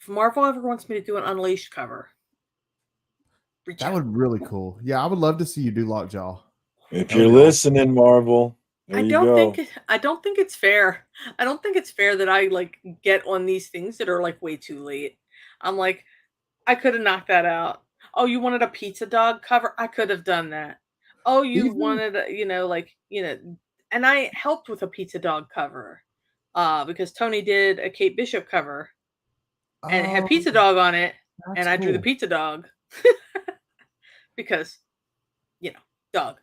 if Marvel ever wants me to do an Unleashed cover, reach That out. would be really cool. Yeah, I would love to see you do Lockjaw. If That you're would be awesome. listening, Marvel, there you go. I don't think it's fair. I don't think it's fair that I like get on these things that are like way too late. I'm like, I could have knocked that out. Oh, you wanted a pizza dog cover? I could have done that. Oh, you Even wanted, you know, like, you know, and I helped with a pizza dog cover. Because Tony did a Kate Bishop cover and it had oh, pizza dog on it, that's and I drew the cool. pizza dog because, you know, dog.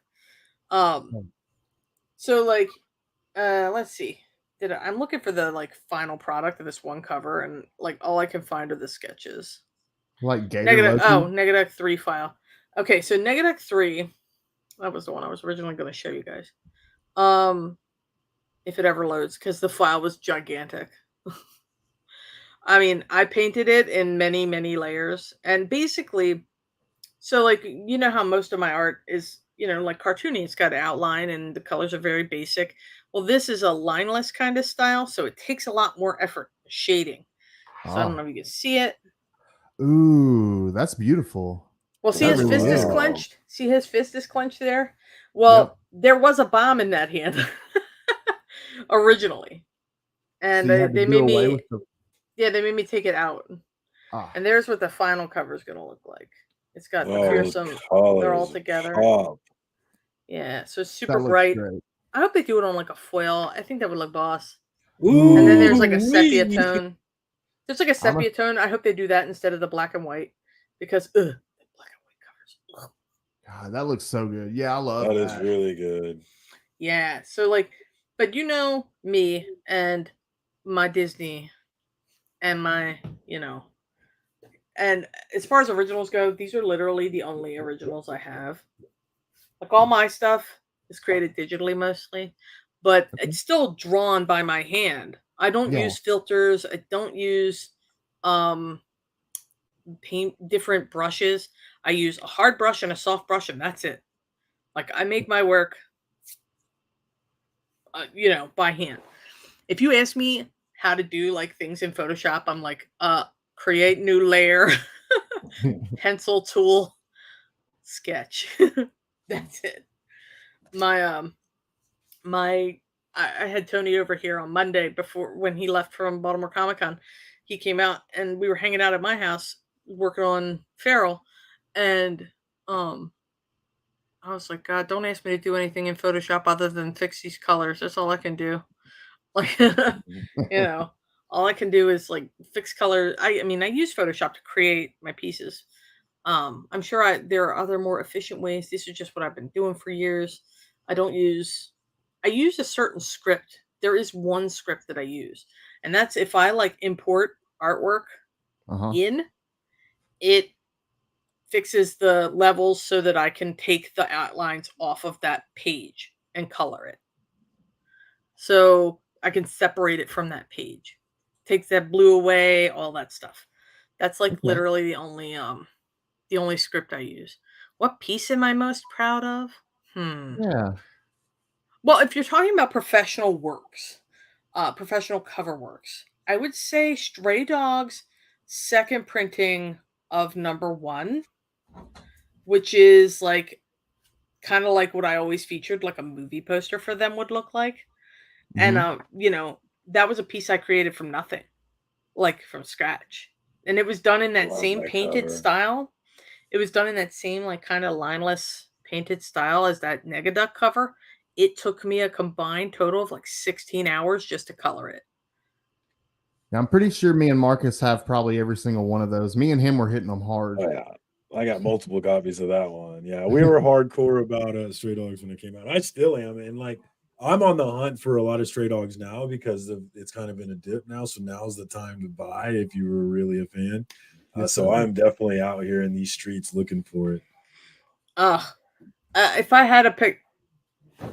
So like, let's see. I'm looking for the like final product of this one cover, and like all I can find are the sketches. Like Gator Loki. Negative 3 file. Okay, so negative 3. That was the one I was originally going to show you guys. If it ever loads, because the file was gigantic. I mean, I painted it in many, many layers, and basically, so like you know how most of my art is, you know, like cartoony. It's got an outline and the colors are very basic. Well, this is a lineless kind of style, so it takes a lot more effort shading. So I don't know if you can see it. Ooh, that's beautiful. Well, see That his really fist is is. clenched. See his fist is clenched there. Well, Yep. there was a bomb in that hand originally, and So you had to they do made away me, with the. yeah, they made me take it out. And there's what the final cover is going to look like. It's got the fearsome. They're all together. Pop. Yeah, so it's That super looks bright. great. I hope they do it on like a foil. I think that would look boss. Ooh, And then there's like a sepia wee. tone. There's like a sepia tone. I hope they do that instead of the black and white, because black and white covers. Ugh. God, that looks so good. Yeah, I love That that. is really good. Yeah, so like, but you know me and my Disney and my, you know, and as far as originals go, these are literally the only originals I have. Like all my stuff is created digitally mostly, but it's still drawn by my hand. I don't use filters. I don't use paint different brushes. I use a hard brush and a soft brush, and that's it. Like I make my work, you know, by hand. If you ask me how to do like things in Photoshop, I'm like, create new layer, pencil tool, sketch. That's it. My I had Tony over here on Monday before when he left from Baltimore Comic Con. He came out and we were hanging out at my house working on Feral, and I was like, God, don't ask me to do anything in Photoshop other than fix these colors. That's all I can do. Like, you know, all I can do is like fix color. I mean, I use Photoshop to create my pieces. I'm sure there are other more efficient ways. This is just what I've been doing for years. I don't use I use a certain script. There is one script that I use, and that's if I like import artwork in, it fixes the levels so that I can take the outlines off of that page and color it. So I can separate it from that page. Takes that blue away, all that stuff. That's like literally the only script I use. What piece am I most proud of? Yeah. Well, if you're talking about professional works, professional cover works, I would say Stray Dogs' second printing of #1, which is like kind of like what I always featured, like a movie poster for them would look like. And that was a piece I created from nothing, like from scratch. And it was done in that same painted style. It was done in that same like kind of lineless painted style as that Negaduck cover. It took me a combined total of like 16 hours just to color it. Now, I'm pretty sure me and Marcus have probably every single one of those. Me and him were hitting them hard. Oh, yeah. I got multiple copies of that one. Yeah, we were hardcore about Stray Dogs when it came out. I still am, and like I'm on the hunt for a lot of Stray Dogs now because it's kind of in a dip now. So now's the time to buy if you were really a fan. So I'm definitely out here in these streets looking for it. If I had to pick,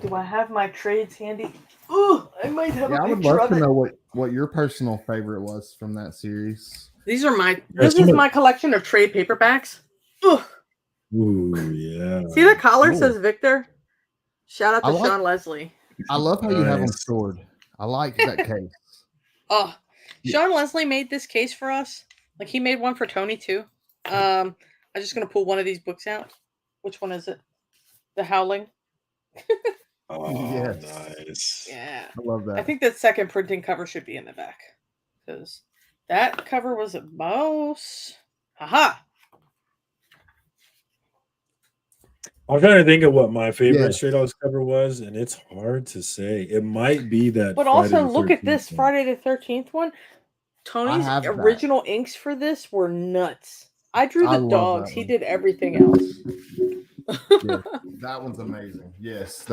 do I have my trades handy? Oh, I might have a picture of it. I would love to know what your personal favorite was from that series. These are this is my collection of trade paperbacks. Ooh, yeah. See the collar says Victor? Shout out to Sean Leslie. I love how you have them stored. I like that case. Sean Leslie made this case for us. Like he made one for Tony too. I'm just gonna pull one of these books out. Which one is it? The Howling. Yes. Nice. Yeah. I love that. I think that second printing cover should be in the back. Because that cover was a mouse. Haha. I'm trying to think of what my favorite Stray Dogs cover was, and it's hard to say. It might be that. But also, look at this Friday the 13th one. Tony's original inks for this were nuts. I drew the dogs. He did everything else. Yeah, that one's amazing. Yes,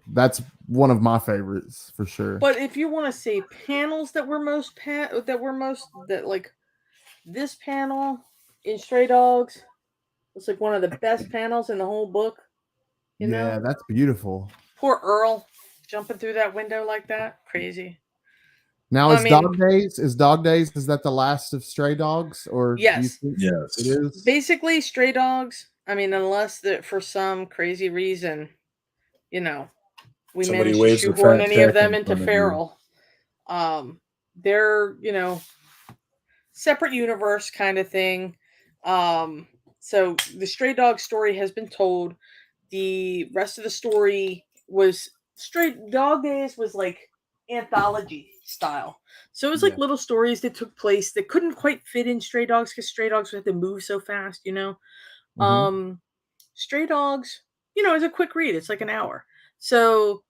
that's one of my favorites for sure. But if you want to say panels that were like this panel in Stray Dogs, it's like one of the best panels in the whole book. You know? That's beautiful. Poor Earl jumping through that window like that. Crazy. Now, Dog Days, is that the last of Stray Dogs? Or yes. Yes. It is? Basically, Stray Dogs, unless that for some crazy reason, we Somebody managed to shoehorn any of them into Feral. They're, separate universe kind of thing. So the Stray Dog story has been told. The rest of the story was Stray Dog Days was like anthology style. So it was like little stories that took place that couldn't quite fit in Stray Dogs because Stray Dogs had to move so fast, Stray Dogs, is a quick read. It's like an hour. So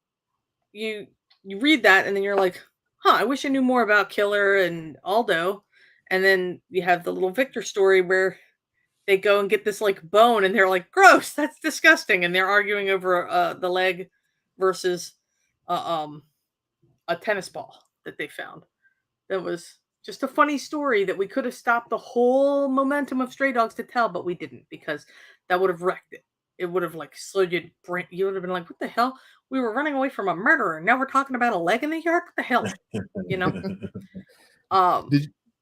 you read that and then you're like, I wish I knew more about Killer and Aldo. And then you have the little Victor story where they go and get this like bone and they're like, gross, that's disgusting. And they're arguing over the leg versus a tennis ball that they found. That was just a funny story that we could have stopped the whole momentum of Stray Dogs to tell, but we didn't because that would have wrecked it. It would have like slowed your brain. You would have been like, what the hell? We were running away from a murderer. Now we're talking about a leg in the yard? What the hell?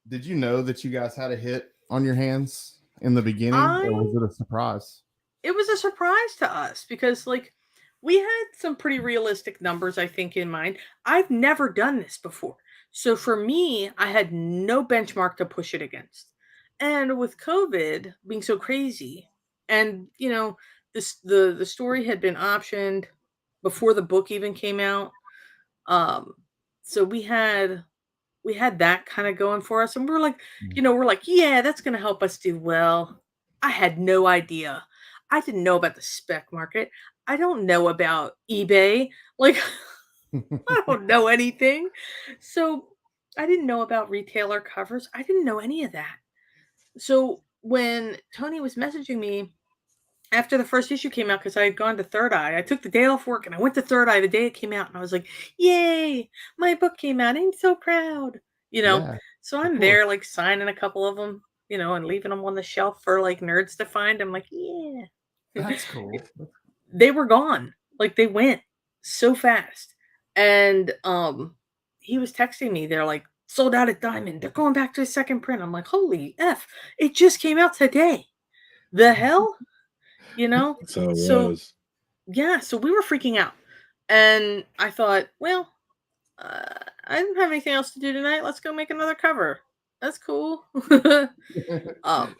Did you know that you guys had a hit on your hands in the beginning, or was it a surprise? It was a surprise to us because like we had some pretty realistic numbers, I think, in mind. I've never done this before. So for me, I had no benchmark to push it against. And with COVID being so crazy, and the story had been optioned before the book even came out. So we had that kind of going for us, and we're like, yeah, that's gonna help us do well. I had no idea. I didn't know about the spec market. I don't know about eBay. Like I don't know anything. So I didn't know about retailer covers. I didn't know any of that. So when Tony was messaging me after the first issue came out, because I had gone to Third Eye, I took the day off work and I went to Third Eye the day it came out, and I was like, "Yay, my book came out! I'm so proud!" Yeah, So of I'm course. there like signing a couple of them, and leaving them on the shelf for like nerds to find. I'm like, yeah. That's cool. They were gone. Like they went so fast. And he was texting me, they're like sold out at Diamond. They're going back to a second print. I'm like, holy F, it just came out today. The hell? That's how it So was. yeah, so we were freaking out. And I thought, well, I didn't have anything else to do tonight. Let's go make another cover. That's cool. um,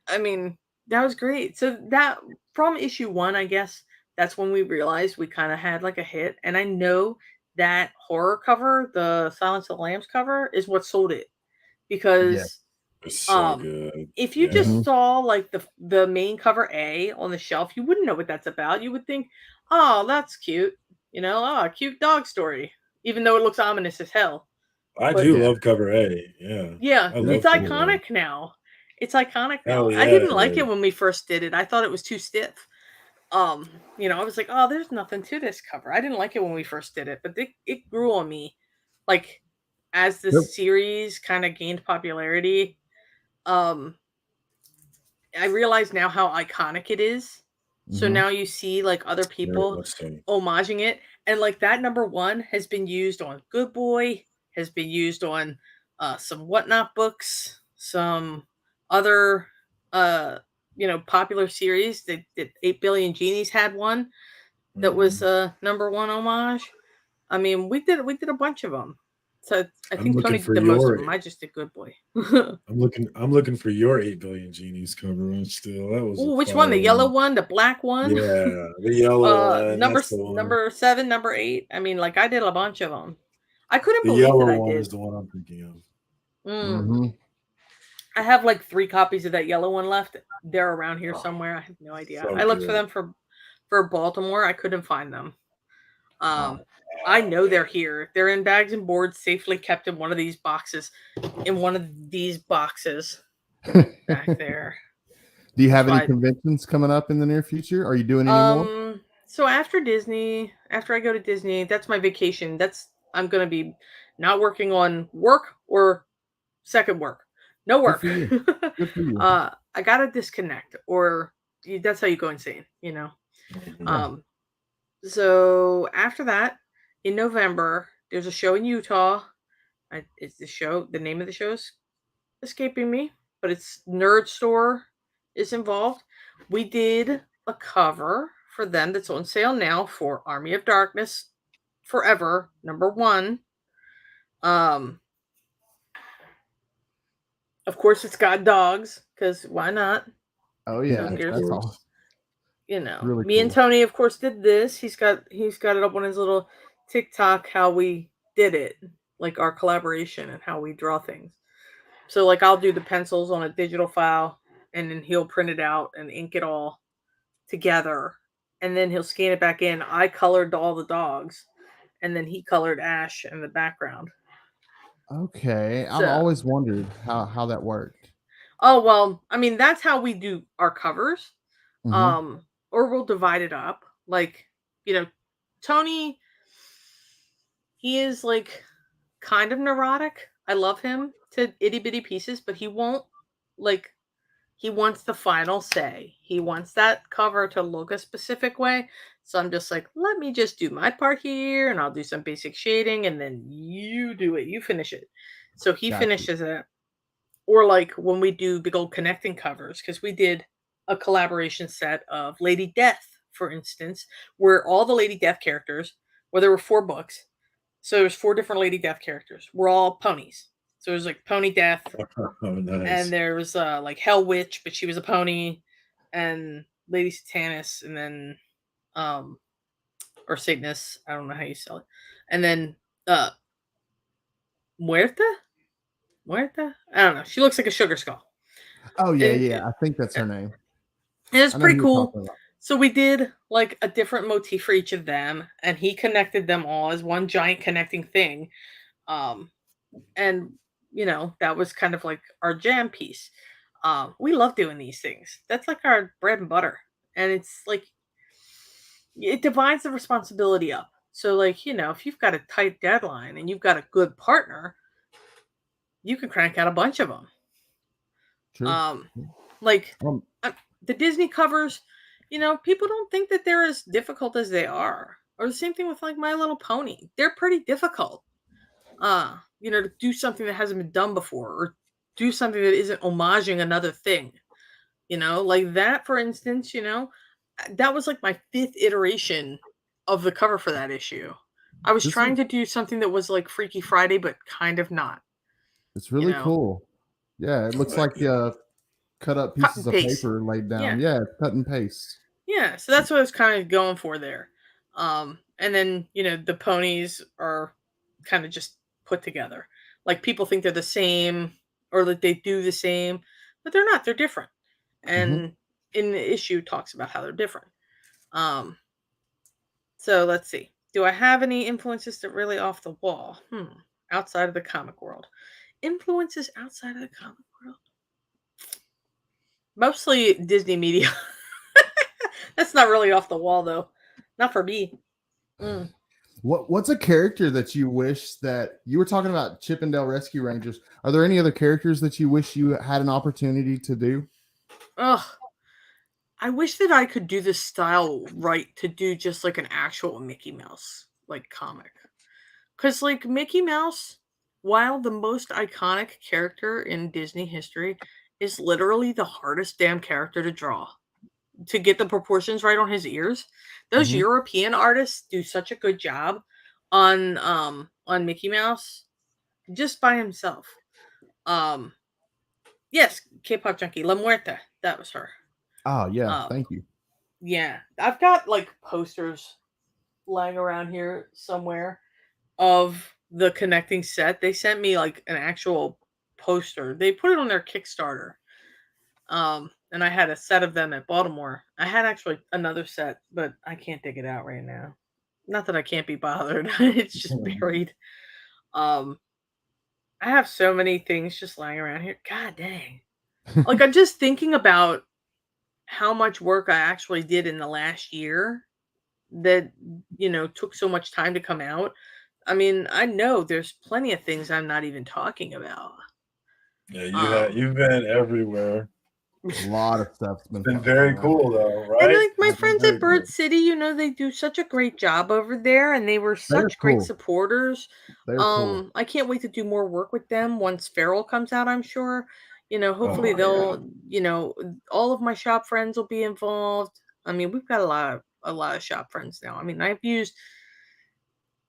I mean, that was great. So that from issue 1, I guess that's when we realized we kind of had like a hit. And I know that horror cover, the Silence of the Lambs cover, is what sold it, Yeah. because It's so good. if you Yeah. just saw like the main cover A on the shelf, you wouldn't know what that's about. You would think, oh, that's cute, a cute dog story, even though it looks ominous as hell. I But do love cover A. Yeah. yeah, I it's love cover A. iconic now. It's iconic now. Hell I yeah, didn't it like it is. when we first did it. I thought it was too stiff. I was like, oh, there's nothing to this cover. I didn't like it when we first did it, but it grew on me, like as the Yep. series kind of gained popularity. I realize now how iconic it is. So Mhm. now you see like other Very people much so. homaging it, and like that number 1 has been used on Good Boy, has been used on some Whatnot books, some other popular series. That 8 Billion Genies had one that was number 1 homage. I mean, we did a bunch of them. So I I'm think looking Tony did for the most of your them. I just did Good Boy. I'm looking for your 8 Billion Genies cover on still. That was a Ooh, which one? The fire yellow one. one, the black one? Yeah, the yellow one. That's the one. Number 7, number 8. I mean, like I did a bunch of them. I couldn't The believe that yellow I one is did. the one I'm thinking of. Mhm. I have like 3 copies of that yellow one left. They're around here somewhere. I have no idea. So I looked for good. them for Baltimore. I couldn't find them. I know they're here. They're in bags and boards, safely kept in one of these boxes. In one of these boxes back there. Do you have any But conventions coming up in the near future? Are you doing any more? So after I go to Disney, that's my vacation. I'm gonna be not working on work or second work. No Good work. for you. Good for you. I gotta disconnect, or that's how you go insane. Yeah. So after that, in November, there's a show in Utah. It's the show. The name of the show is escaping me, but it's Nerd Store is involved. We did a cover for them that's on sale now for Army of Darkness Forever number 1. Of course, it's got dogs because why not? Oh Who yeah, Of cares? that's all. course. Really Me and cool. Tony, of course, did this. He's got it up on his little TikTok how we did it, like our collaboration and how we draw things. So like I'll do the pencils on a digital file, and then he'll print it out and ink it all together, and then he'll scan it back in. I colored all the dogs, and then he colored Ash in the background. Okay. I've So, always wondered how that worked. oh well, I mean that's how we do our covers. Mhm. Or we'll divide it up. Like, Tony, he is like kind of neurotic. I love him to itty bitty pieces, but he won't like he wants the final say. He wants that cover to look a specific way. So I'm just like, let me just do my part here, and I'll do some basic shading, and then you do it. You finish it. So he Got you. finishes it. Or like when we do big old connecting covers, because we did a collaboration set of Lady Death, for instance, where all the Lady Death characters, where there were 4 books. So there's 4 different Lady Death characters. We're all ponies. So there's like Pony Death, Oh, and nice. there was like Hell Witch, but she was a pony, and Lady Satanus, and then or Satanist, I don't know how you spell it, and then uh Muerta, Muerta, I don't know. She looks like a sugar skull, Oh yeah, and yeah. I think that's her name. it's I know who pretty you're cool. talking about. So we did like a different motif for each of them, and he connected them all as one giant connecting thing. Um, and that was kind of like our jam piece. We love doing these things. That's like our bread and butter. And it's like it divides the responsibility up. So like, if you've got a tight deadline and you've got a good partner, you can crank out a bunch of them. True. Like Um, the Disney covers, people don't think that they're as difficult as they are. Or the same thing with like My Little Pony. They're pretty difficult. To do something that hasn't been done before, or do something that isn't homaging another thing. Like that, for instance, that was like my 5th iteration of the cover for that issue. I was trying to do something that was like Freaky Friday, but kind of not. It's really cool. Yeah, it looks like cut up pieces of paper laid down. Yeah, cut and paste. Yeah, so that's what I was kind of going for there. And then, the ponies are kind of just put together. Like people think they're the same or that they do the same, but they're not. They're different. And in the issue talks about how they're different. So let's see. Do I have any influences that really off the wall? Outside of the comic world. Influences outside of the comic world. Mostly Disney media. That's not really off the wall though. Not for me. What's a character that you wish that you were talking about Chippendale Rescue Rangers? Are there any other characters that you wish you had an opportunity to do? I wish that I could do this style right to do just like an actual Mickey Mouse like comic. Cause like Mickey Mouse, while the most iconic character in Disney history, is literally the hardest damn character to draw. To get the proportions right on his ears. Those European artists do such a good job on Mickey Mouse just by himself. Yes, K-pop junkie, La Muerta, that was her. Oh yeah, thank you. Yeah, I've got like posters lying around here somewhere of the connecting set. They sent me like an actual poster. They put it on their Kickstarter. And I had a set of them at Baltimore. I had actually another set, but I can't dig it out right now. Not that I can't be bothered. It's just buried. I have so many things just lying around here. God dang. Like I'm just thinking about how much work I actually did in the last year that, took so much time to come out. I mean, I know there's plenty of things I'm not even talking about. Yeah, you've been everywhere. A lot of stuff's been very cool though, right? And like my friends at Bird City, they do such a great job over there, and they were such great supporters. Cool. I can't wait to do more work with them once Feral comes out. I'm sure, hopefully they'll, all of my shop friends will be involved. I mean, we've got a lot of shop friends now. I mean, I've used.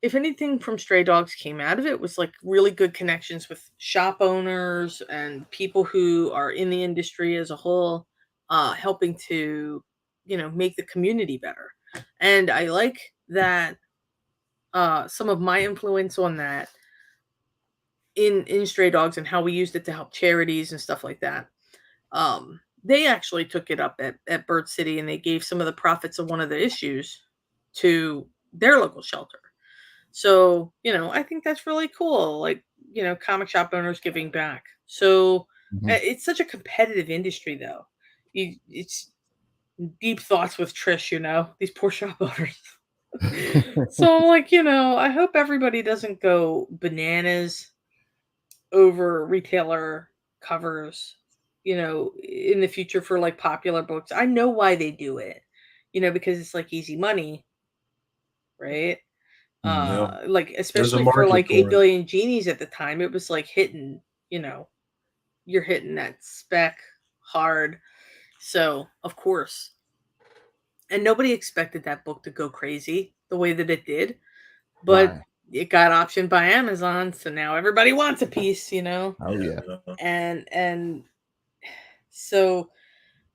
If anything from Stray Dogs came out of it was like really good connections with shop owners and people who are in the industry as a whole, helping to, make the community better. And I like that some of my influence on that in Stray Dogs and how we used it to help charities and stuff like that. They actually took it up at Bird City and they gave some of the profits of one of the issues to their local shelter. So, I think that's really cool. Like, comic shop owners giving back. So it's such a competitive industry though. It's deep thoughts with Trish, these poor shop owners. So like, I hope everybody doesn't go bananas over retailer covers, in the future for like popular books. I know why they do it, because it's like easy money, right? Like especially for like 8 Billion Genies at the time, it was like hitting, you're hitting that spec hard. So of course, and nobody expected that book to go crazy the way that it did, but it got optioned by Amazon, so now everybody wants a piece, Oh yeah. And so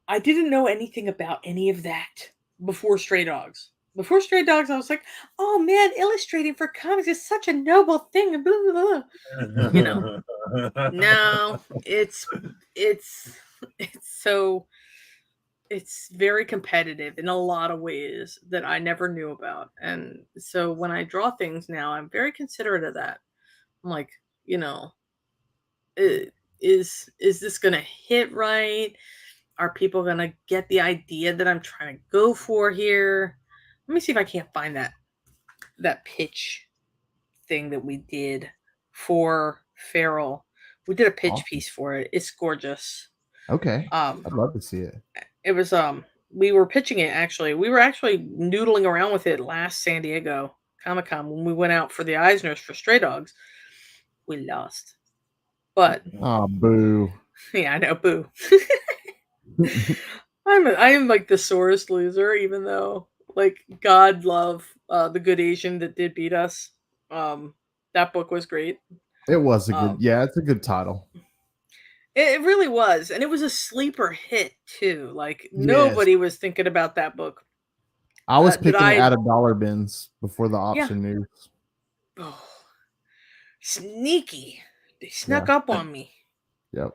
I didn't know anything about any of that before Stray Dogs. Before Stray Dogs, I was like, "Oh man, illustrating for comics is such a noble thing." Blah, blah, blah. No, it's so it's very competitive in a lot of ways that I never knew about. And so when I draw things now, I'm very considerate of that. I'm like, is this gonna hit right? are people gonna get the idea that I'm trying to go for here? Let me see if I can't find that pitch thing that we did for Feral. We did a pitch Awesome. piece for it. It's gorgeous. Okay. Um, I'd love to see it. it was we were pitching it actually. We were actually noodling around with it last San Diego Comic-Con when we went out for the Eisners for Stray Dogs. We lost. But Oh, boo. yeah, I know, boo. I am like the sorest loser, even though like God love the good Asian that did beat us. That book was great. It was a good, yeah, it's a good title. It really was, and it was a sleeper hit too. Like Yes. nobody was thinking about that book. I was picking it out of dollar bins before the option news. Oh, sneaky! They snuck up on me. Yep.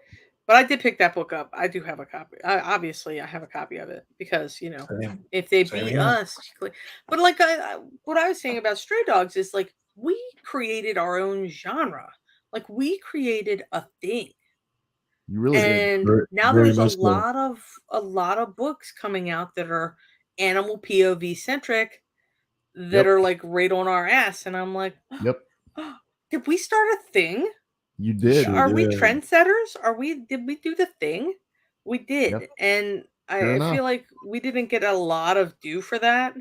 But I did pick that book up. I do have a copy. Obviously, I have a copy of it because if they beat us, but like what I was saying about Stray Dogs is like we created our own genre. Like we created a thing. You really did. And now there's a lot of books coming out that are animal POV centric that are like right on our ass, and I'm like, yep. Oh, did we start a thing? You did. Are we trendsetters? Did we do the thing? We did. Yep. And I feel like we didn't get a lot of due for that.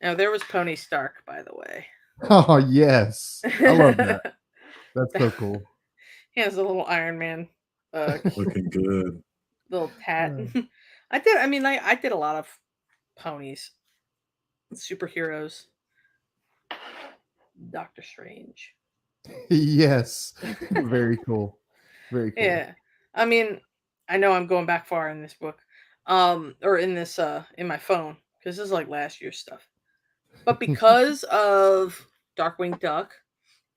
Now there was Pony Stark, by the way. Oh yes. I love that. That's so cool. He has a little Iron Man looking good. Little tat. I did a lot of ponies. Superheroes. Doctor Strange. Yes. Very cool. Very cool. Yeah. I mean, I know I'm going back far in this book. Or in this in my phone, because this is like last year's stuff. But because of Darkwing Duck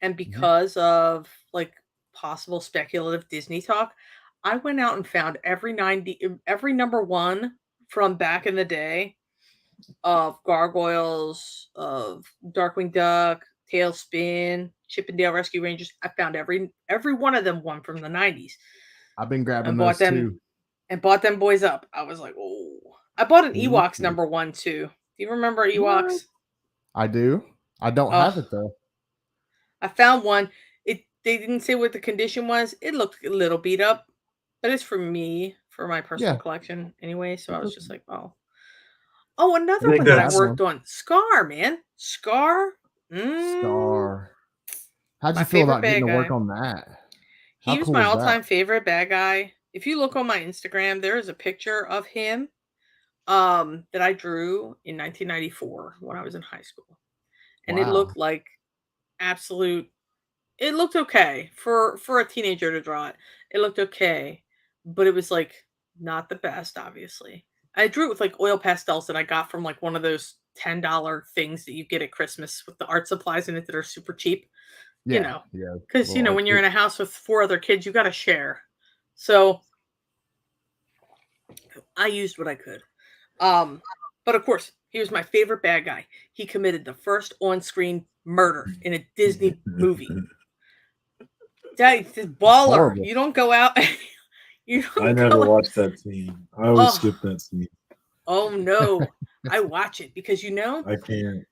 and because of like possible speculative Disney talk, I went out and found every number one from back in the day of Gargoyles, of Darkwing Duck, Tailspin, Chip and Dale Rescue Rangers. I found every one of them one from the 90s. I've been grabbing those too. And bought them boys up. I was like, oh. I bought an Ewoks number one too. Do you remember Ewoks? What? I do. I don't have it though. I found one. They didn't say what the condition was. It looked a little beat up, but it's for me, for my personal collection anyway. So I was just like, oh. Oh, another one that I worked on. Scar, man. Scar. Scar. How'd you feel about getting to work on that? He was my all-time favorite bad guy. If you look on my Instagram, there is a picture of him that I drew in 1994 when I was in high school. And it looked like it looked okay for a teenager to draw it. It looked okay, but it was like not the best, obviously. I drew it with like oil pastels that I got from like one of those $10 things that you get at Christmas with the art supplies in it that are super cheap. Yeah, because when you're in a house with 4 other kids, you got to share. So I used what I could. But of course, he was my favorite bad guy. He committed the first on-screen murder in a Disney movie. That's baller. Horrible. You don't go out. I never watched that scene. I always skip that scene. Oh no, I watch it because I can't.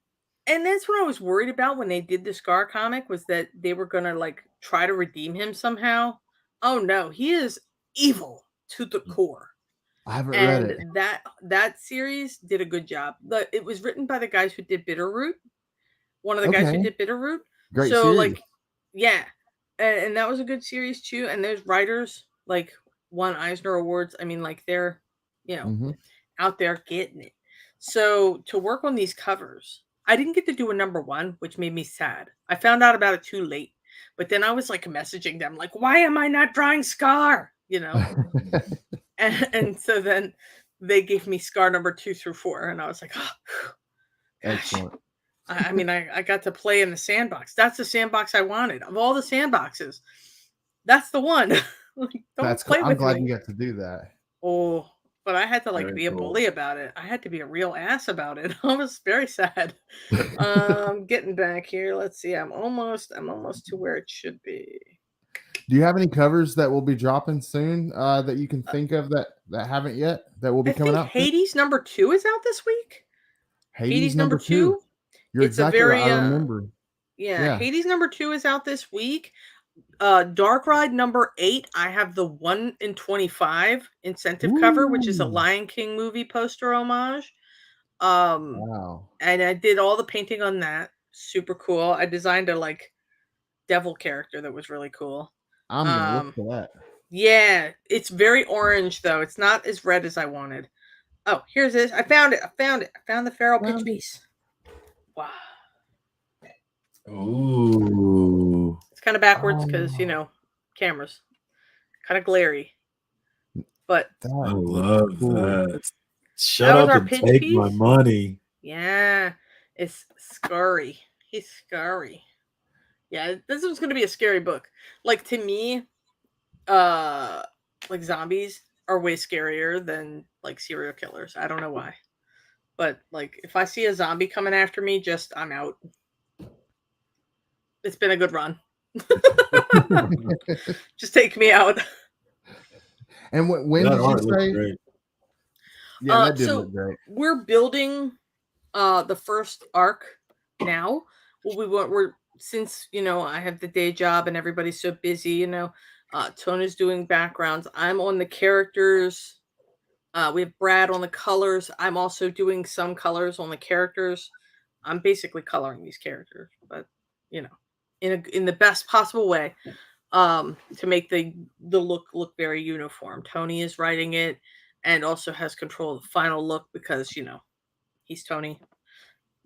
And that's what I was worried about when they did the Scar comic, was that they were gonna like try to redeem him somehow. Oh no, he is evil to the core. I haven't read it. That series did a good job. It was written by the guys who did Bitterroot. One of the guys who did Bitterroot. Great series. And that was a good series too. And those writers like won Eisner Awards. I mean, like they're out there getting it. So to work on these covers, I didn't get to do a number one, which made me sad. I found out about it too late. But then I was like messaging them, like, why am I not drawing Scar? And so then they gave me Scar number 2 through 4. And I was like, oh, gosh. Excellent. I mean, I got to play in the sandbox. That's the sandbox I wanted. Of all the sandboxes, that's the one. I'm glad you got to do that. Oh, but I had to be a bully about it. I had to be a real ass about it. I was very sad. Getting back here. Let's see. I'm almost to where it should be. Do you have any covers that will be dropping soon that you can think of that haven't yet that will be I coming think out soon? Hades #2 is out this week. Hades Number number 2. 2. You're It's a exactly right. very I remember. yeah, Yeah. Hades #2 is out this week. Dark Ride #8, I have the 1 in 25 incentive cover, which is a Ooh. Lion King movie poster homage. Um, Wow. and I did all the painting on that. Super cool. I designed a like devil character that was really cool. I'm gonna look for that. Yeah, it's very orange though. It's not as red as I wanted. Oh, here's this. I found it. I found the feral pitch Found it. piece. Wow. Ooh. It's kind of backwards because, Oh, cameras. Kind of glary. But I that love looks cool. that. Shut that was up our and pitch take my piece. money. Yeah. It's scary. He's scary. Yeah, this was gonna be a scary book. Like to me, like zombies are way scarier than like serial killers. I don't know why. But like if I see a zombie coming after me, just I'm out. It's been a good run. Just take me out. And when That did you art looks say? great. Yeah, that did So look great. we're building the first arc now. Well, we're since I have the day job and everybody's so busy. Tone is doing backgrounds. I'm on the characters. We have Brad on the colors. I'm also doing some colors on the characters. I'm basically coloring these characters, but in the best possible way, to make the look very uniform. Tony is writing it and also has control of the final look because he's Tony.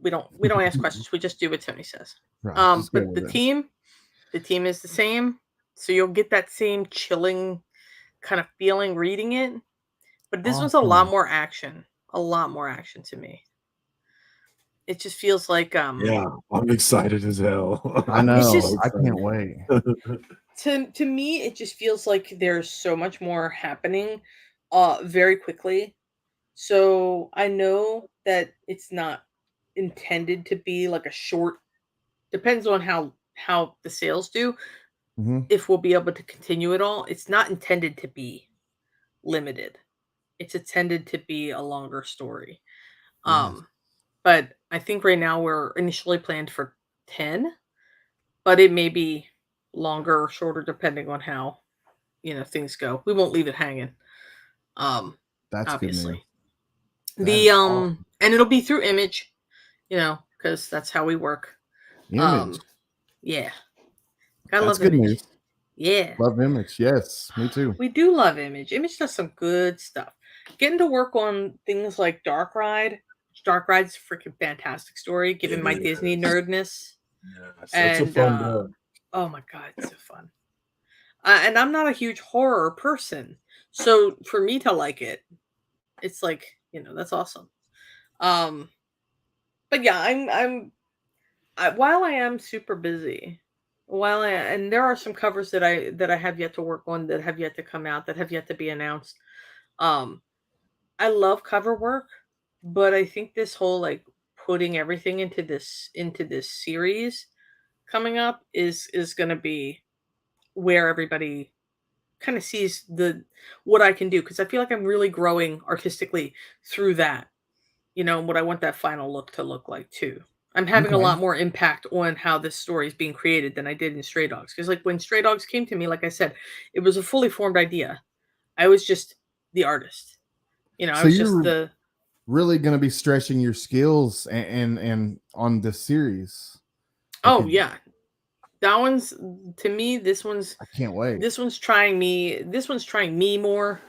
We don't ask questions. We just do what Tony says. Right, just go But with it. the team is the same, so you'll get that same chilling kind of feeling reading it. But this one's a lot Awesome. more action. A lot more action to me. It just feels like Yeah, I'm excited as hell. I It's know. just I can't wait. to me it just feels like there's so much more happening very quickly. So I know that it's not intended to be like a short, depends on how the sales do, hmm if we'll be able to continue it all. It's not intended to be limited. It's intended to be a longer story. Yes, But I think right now we're initially planned for 10, but it may be longer or shorter depending on how, things go. We won't leave it hanging. Um, that's good news. Obviously. That The is awesome. and it'll be through Image, because that's how we work. Image. Yeah. I That's love good Image. news. Yeah. Love Image. Yes, me too. We do love Image. Image does some good stuff. Getting to work on things like Dark Ride. Dark Ride's a freaking fantastic story, given It my Disney is. nerdness. Yes, that's a And fun book. oh my god, it's so fun. And I'm not a huge horror person, so for me to like it, it's like that's awesome. Um, but yeah, while I am super busy, and there are some covers that I have yet to work on, that have yet to come out, that have yet to be announced. Um, I love cover work, but I think this whole like putting everything into this series coming up is going to be where everybody kind of sees what I can do, because I feel like I'm really growing artistically through that. And what I want that final look to look like too. I'm having a Okay. lot more impact on how this story is being created than I did in Stray Dogs. Because like when Stray Dogs came to me, like I said, it was a fully formed idea. I was just the artist. I So was just you're the really going to be stretching your skills and on this series. oh Like, yeah. That one's to me, I can't wait. this one's trying me. This one's trying me more.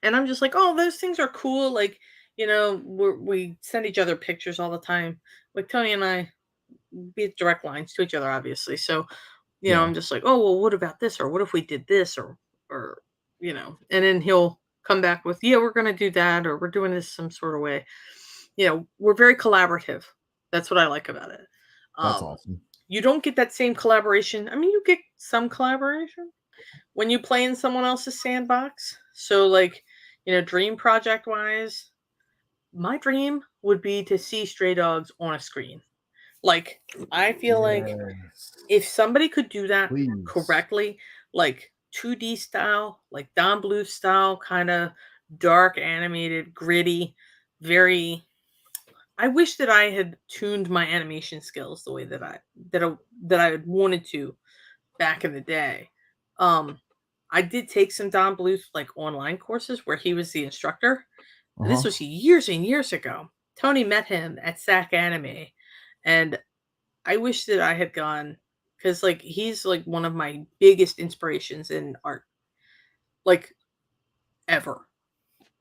And I'm just like, oh, those things are cool. Like, we send each other pictures all the time. Like Tony and I, we have direct lines to each other, obviously. So, Yeah, I'm just like, oh, well, what about this? Or what if we did this? Or, and then he'll come back with, yeah, we're going to do that. Or we're doing this some sort of way. We're very collaborative. That's what I like about it. that's Um, awesome. you don't get that same collaboration. I mean, you get some collaboration when you play in someone else's sandbox. So like, dream project wise, my dream would be to see Stray Dogs on a screen. Like, I feel like Yes, if somebody could do that please. correctly, like 2D style, like Don Bluth style, kind of dark, animated, gritty, very. I wish that I had tuned my animation skills the way that I had wanted to back in the day. Um, I did take some Don Bluth like online courses where he was the instructor. This was years and years ago. Tony met him at SAC Anime, and I wish that I had gone because like he's like one of my biggest inspirations in art, like ever.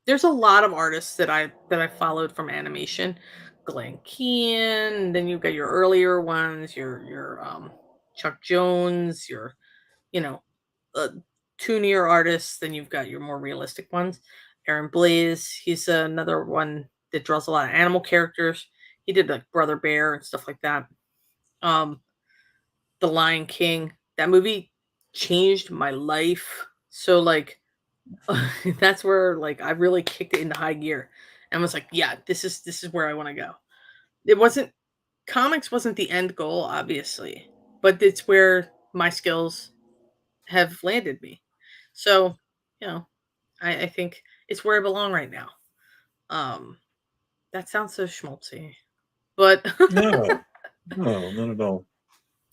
There's a lot of artists that I followed from animation, Glenn Keane. Then you've got your earlier ones, your Chuck Jones, your you know uh, toonier artists. Then you've got your more realistic ones. Aaron Blaze, he's another one that draws a lot of animal characters. He did like Brother Bear and stuff like that. Um, The Lion King. That movie changed my life. So like that's where like I really kicked it into high gear and was like, yeah, this is where I want to go. It wasn't comics wasn't the end goal, obviously, but it's where my skills have landed me. So, you know, I think it's where I belong right now. Um, that sounds so schmaltzy, but No, no, not at all.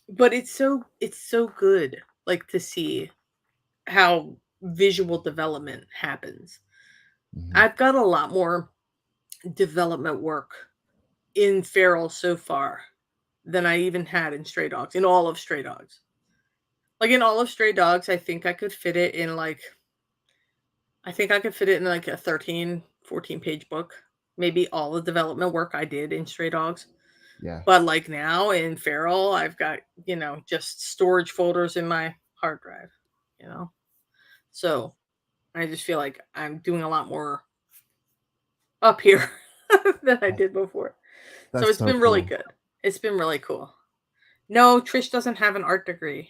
but it's so good, like to see how visual development happens. I've got a lot more development work in Feral so far than I even had in Stray Dogs, in all of Stray Dogs. Like in all of Stray Dogs, I think I could fit it in like a 13, 14 page book. Maybe all the development work I did in Stray Dogs. Yeah. But like now in Feral, I've got, just storage folders in my hard drive, you know? So I just feel like I'm doing a lot more up here than I did before. So That's it's been really cool. good. It's been really cool. No, Trish doesn't have an art degree.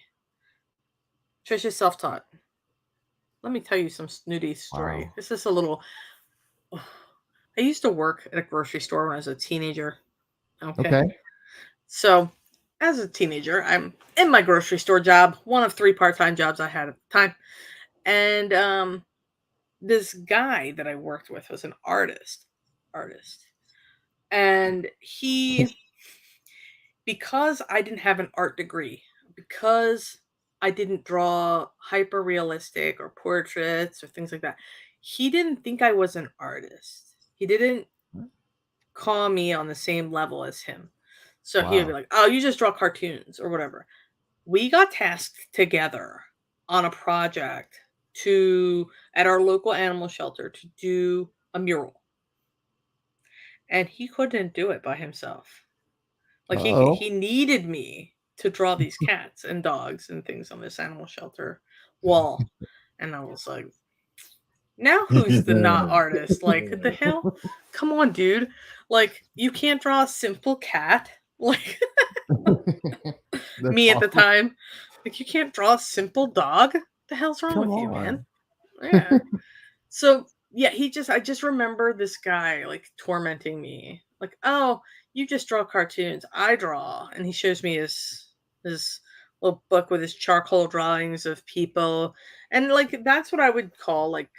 Trish is self-taught. Let me tell you some snooty story. Wow. This is a little. I used to work at a grocery store when I was a teenager. Okay. So, as a teenager, I'm in my grocery store job, one of 3 part-time jobs I had at the time. And this guy that I worked with was an artist. And because I didn't have an art degree, because I didn't draw hyper realistic or portraits or things like that, he didn't think I was an artist. He didn't call me on the same level as him. So he would be Wow. like, "Oh, you just draw cartoons or whatever." We got tasked together on a project at our local animal shelter to do a mural. And he couldn't do it by himself. Like Oh. he needed me to draw these cats and dogs and things on this animal shelter wall. And I was like, now who's the not artist? Like, what the hell? Come on, dude. Like, you can't draw a simple cat. Like That's me at the awesome. time. Like, you can't draw a simple dog? What the hell's wrong Come with you, man? on. Yeah. So yeah, I just remember this guy like tormenting me. Like, oh, you just draw cartoons. I draw. And he shows me his little book with his charcoal drawings of people. And like that's what I would call like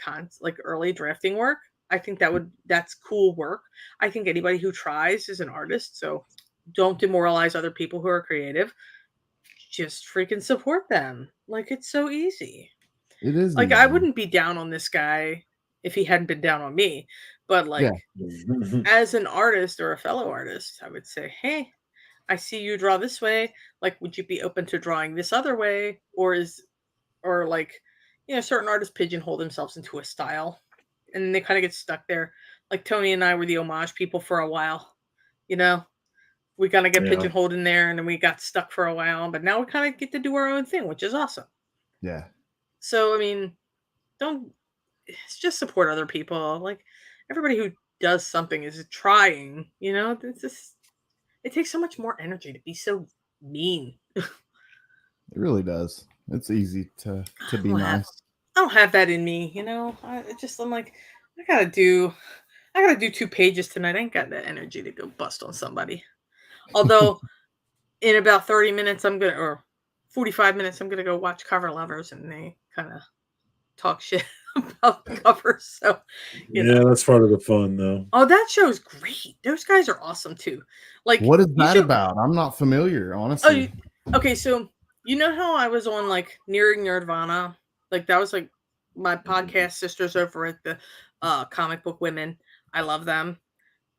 like early drafting work. I think that's cool work. I think anybody who tries is an artist. So don't demoralize other people who are creative. Just freaking support them. Like it's so easy. It is Like I easy. wouldn't be down on this guy if he hadn't been down on me. But Yeah. like as an artist or a fellow artist, I would say, "Hey, I see you draw this way. Like would you be open to drawing this other way?" Or like certain artists pigeonhole themselves into a style and they kind of get stuck there. Like Tony and I were the homage people for a while. You know, we kind of get Yeah. pigeonholed in there and then we got stuck for a while, but now we kind of get to do our own thing, which is awesome. Yeah. So, I mean, don't just support other people. Like everybody who does something is trying, it takes so much more energy to be so mean. It really does. It's easy to be don't have- nice. I don't have that in me, I'm like, I gotta do 2 pages tonight. I ain't got that energy to go bust on somebody. Although in about 30 minutes, or 45 minutes, I'm gonna go watch Cover Lovers, and they kind of talk shit about the covers. So, that's part of the fun, though. Oh, that show's great. Those guys are awesome too. Like, what is that about? I'm not familiar, honestly. Okay, so you know how I was on like Nearing Nerdvana? Like that was like my podcast sisters over at the Comic Book Women. I love them.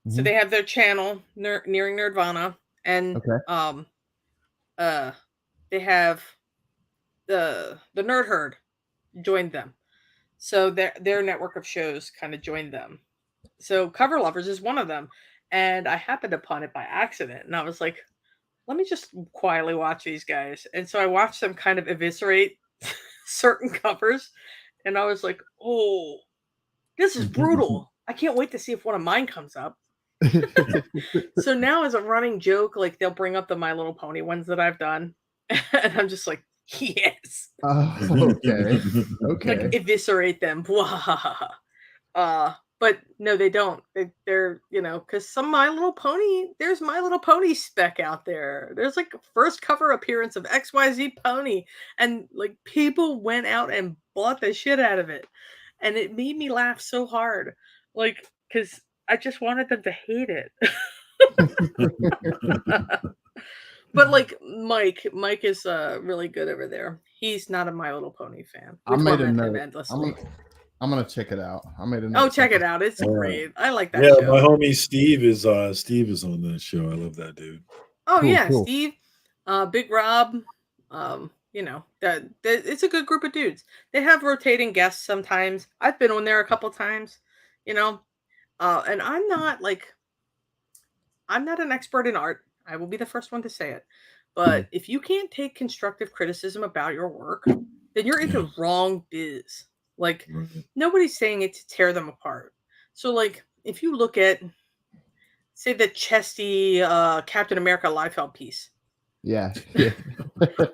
So they have their channel, Nearing Nerdvana, and they have the Nerd Herd joined them. So their network of shows kind of joined them. So Cover Lovers is one of them, and I happened upon it by accident, and I was like, let me just quietly watch these guys. And so I watched them kind of eviscerate certain covers, and I was like, oh, this is brutal. I can't wait to see if one of mine comes up. So now, as a running joke, like they'll bring up the My Little Pony ones that I've done, and I'm just like, yes. Okay. Like eviscerate them. But no, they don't. They're because some My Little Pony, there's My Little Pony spec out there. There's like a first cover appearance of XYZ Pony, and like people went out and bought the shit out of it, and it made me laugh so hard, like because I just wanted them to hate it. But like Mike is really good over there. He's not a My Little Pony fan. We torment him endlessly. I'm gonna check it out. I made a note. Oh, check it out. It's great. I like that show. show. My homie Steve is on that show. I love that dude. Oh cool. Steve, Big Rob, that it's a good group of dudes. They have rotating guests sometimes. I've been on there a couple times, and I'm not an expert in art. I will be the first one to say it. But if you can't take constructive criticism about your work, then you're in the wrong biz. Like, nobody's saying it to tear them apart. So, like, if you look at, say, the chesty Captain America Liefeld piece. Yeah.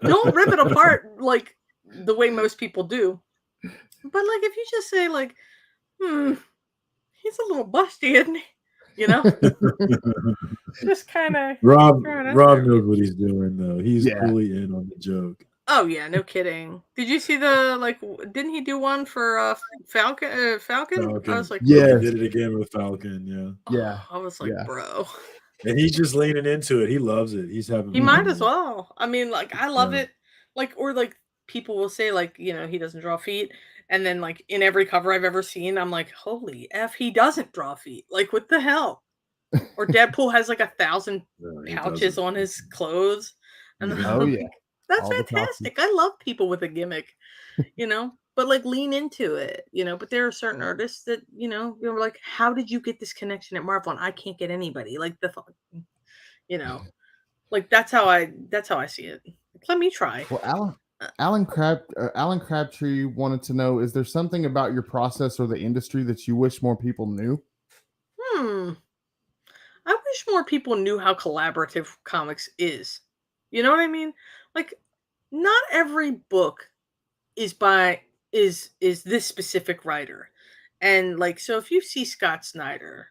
Don't rip it apart like the way most people do. But, like, if you just say, like, he's a little busty, isn't he? Just kind of. Rob knows what he's doing, though. He's fully in on the joke. Oh yeah, no kidding. Did you see didn't he do one for Falcon? Falcon? I was like, he did it again with Falcon, yeah. I was like, bro. And he's just leaning into it. He loves it. He's having He might as well. I mean, like, I love it. Like, or like people will say, like, he doesn't draw feet. And then like in every cover I've ever seen, I'm like, holy F, he doesn't draw feet. Like, what the hell? Or Deadpool has like 1,000 pouches on his clothes. And that's fantastic. I love people with a gimmick, but like lean into it, but there are certain artists that, you're like, how did you get this connection at Marvel? And I can't get anybody like like that's how I see it. Let me try. Well, Alan Crabtree wanted to know, is there something about your process or the industry that you wish more people knew? I wish more people knew how collaborative comics is. You know what I mean? Like, not every book is this specific writer. And like, so if you see a Scott Snyder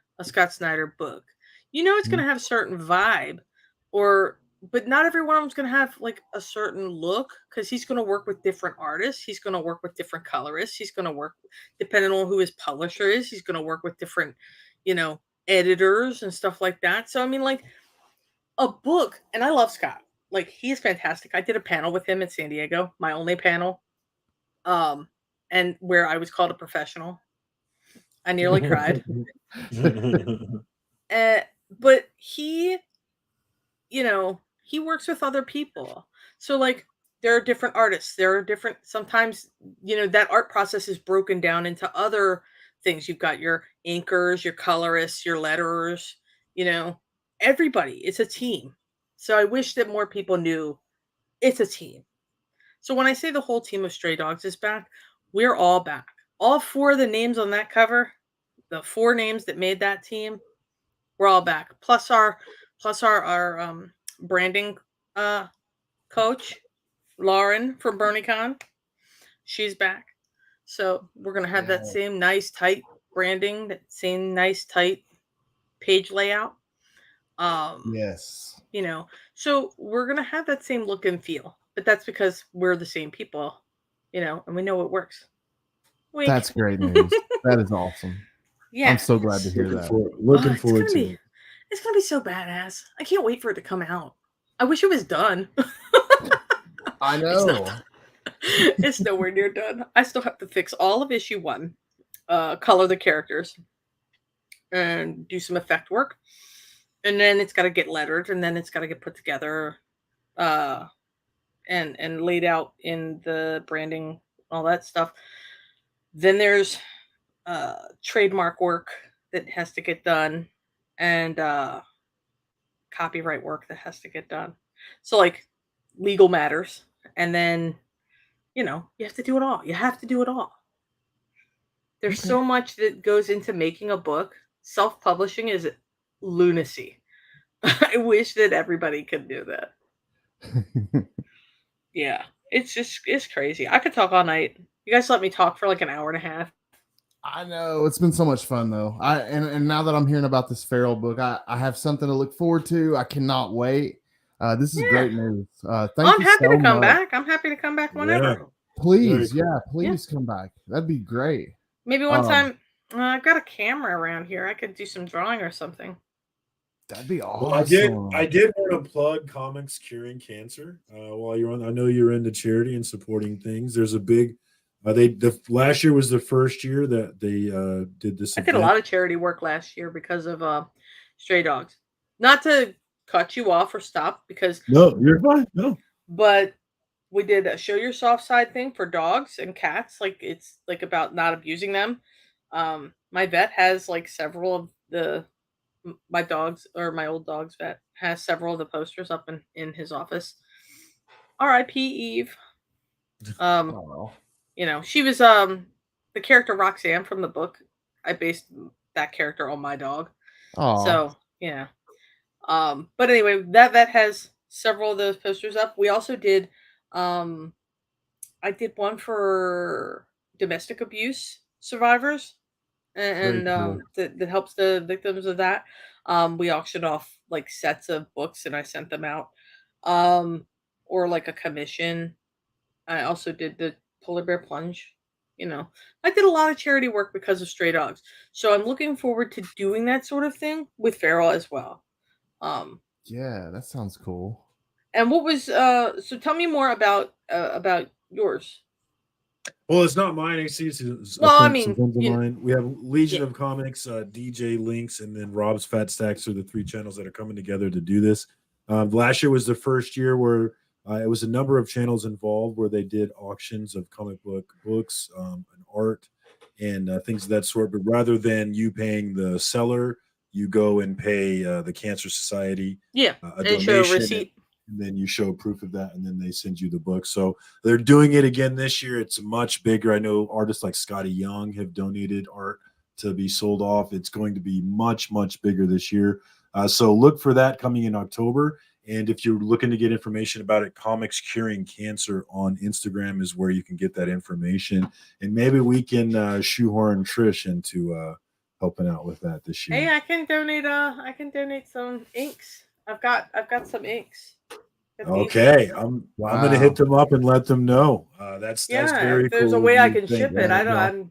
book, it's going to have a certain vibe, but not every one of them's going to have like a certain look, because he's going to work with different artists. He's going to work with different colorists. He's going to work, depending on who his publisher is, he's going to work with different, editors and stuff like that. So, I mean, like, a book, and I love Scott. Like, he is fantastic. I did a panel with him in San Diego, my only panel, and where I was called a professional. I nearly cried. But he, he works with other people. So, like, there are different artists. There are different, sometimes, that art process is broken down into other things. You've got your inkers, your colorists, your letterers, everybody. It's a team. So I wish that more people knew it's a team. So when I say the whole team of Stray Dogs is back, we're all back. All 4 of the names on that cover, the 4 names that made that team, we're all back. Plus our branding coach, Lauren from BronyCon, she's back. So we're gonna have that same nice tight branding, that same nice tight page layout. Yes. So we're gonna have that same look and feel but that's because we're the same people, and we know it works. Wink. That's great news. That is awesome. Yeah, I'm so glad to hear that. Looking forward to it. It's gonna be so badass. I can't wait for it to come out. I wish it was done. I know. It's nowhere near done. I still have to fix all of issue 1, color the characters, and do some effect work, and then it's got to get lettered, and then it's got to get put together, and laid out in the branding, all that stuff. Then there's trademark work that has to get done, and copyright work that has to get done. So like legal matters, and then you have to do it all. You have to do it all. There's so much that goes into making a book. Self-publishing is lunacy. I wish that everybody could do that. Yeah, it's crazy. I could talk all night. You guys let me talk for like an hour and a half. I know, it's been so much fun though. And now that I'm hearing about this Feral book, I have something to look forward to. I cannot wait. This is great news. Thank I'm you happy so to come much. back. I'm happy to come back whenever. Please, please come back. That'd be great. Maybe one time. I've got a camera around here. I could do some drawing or something. That'd be awesome. Well, I did want to plug Comics Curing Cancer. While you're on, I know you're into charity and supporting things. There's a big. Last year was the first year that they did this. I did a lot of charity work last year because of stray dogs. Not to cut you off or stop, because no, you're fine. No, but we did a show your soft side thing for dogs and cats. Like it's like about not abusing them. My vet has like several of my dogs, or my old dog's vet has several of the posters up in his office. R.I.P. Eve. She was the character Roxanne from the book. I based that character on my dog. Aww. So yeah. But anyway, that vet has several of those posters up. We also did I did one for domestic abuse survivors, and cool. that helps the victims of that. We auctioned off like sets of books and I sent them out, or like a commission. I also did the polar bear plunge. I did a lot of charity work because of stray dogs, so I'm looking forward to doing that sort of thing with Feral as well. Yeah, that sounds cool. And what was so tell me more about yours. Well, it's not mine. It's Well, I some mean, friends of mine. We have Legion of Comics, DJ Links, and then Rob's Fat Stacks are the 3 channels that are coming together to do this. Last year was the first year where it was a number of channels involved where they did auctions of comic books, and art, and things of that sort. But rather than you paying the seller, you go and pay the Cancer Society a donation. Show a receipt. And then you show proof of that, and then they send you the book. So they're doing it again this year. It's much bigger. I know artists like Scotty Young have donated art to be sold off. It's going to be much, much bigger this year. So look for that coming in October. And if you're looking to get information about it, Comics Curing Cancer on Instagram is where you can get that information. And maybe we can shoehorn Trish into helping out with that this year. Hey, I can donate some inks. I've got some inks. Okay, I'm gonna hit them up and let them know. That's very cool. If there's a way I can ship it, I don't.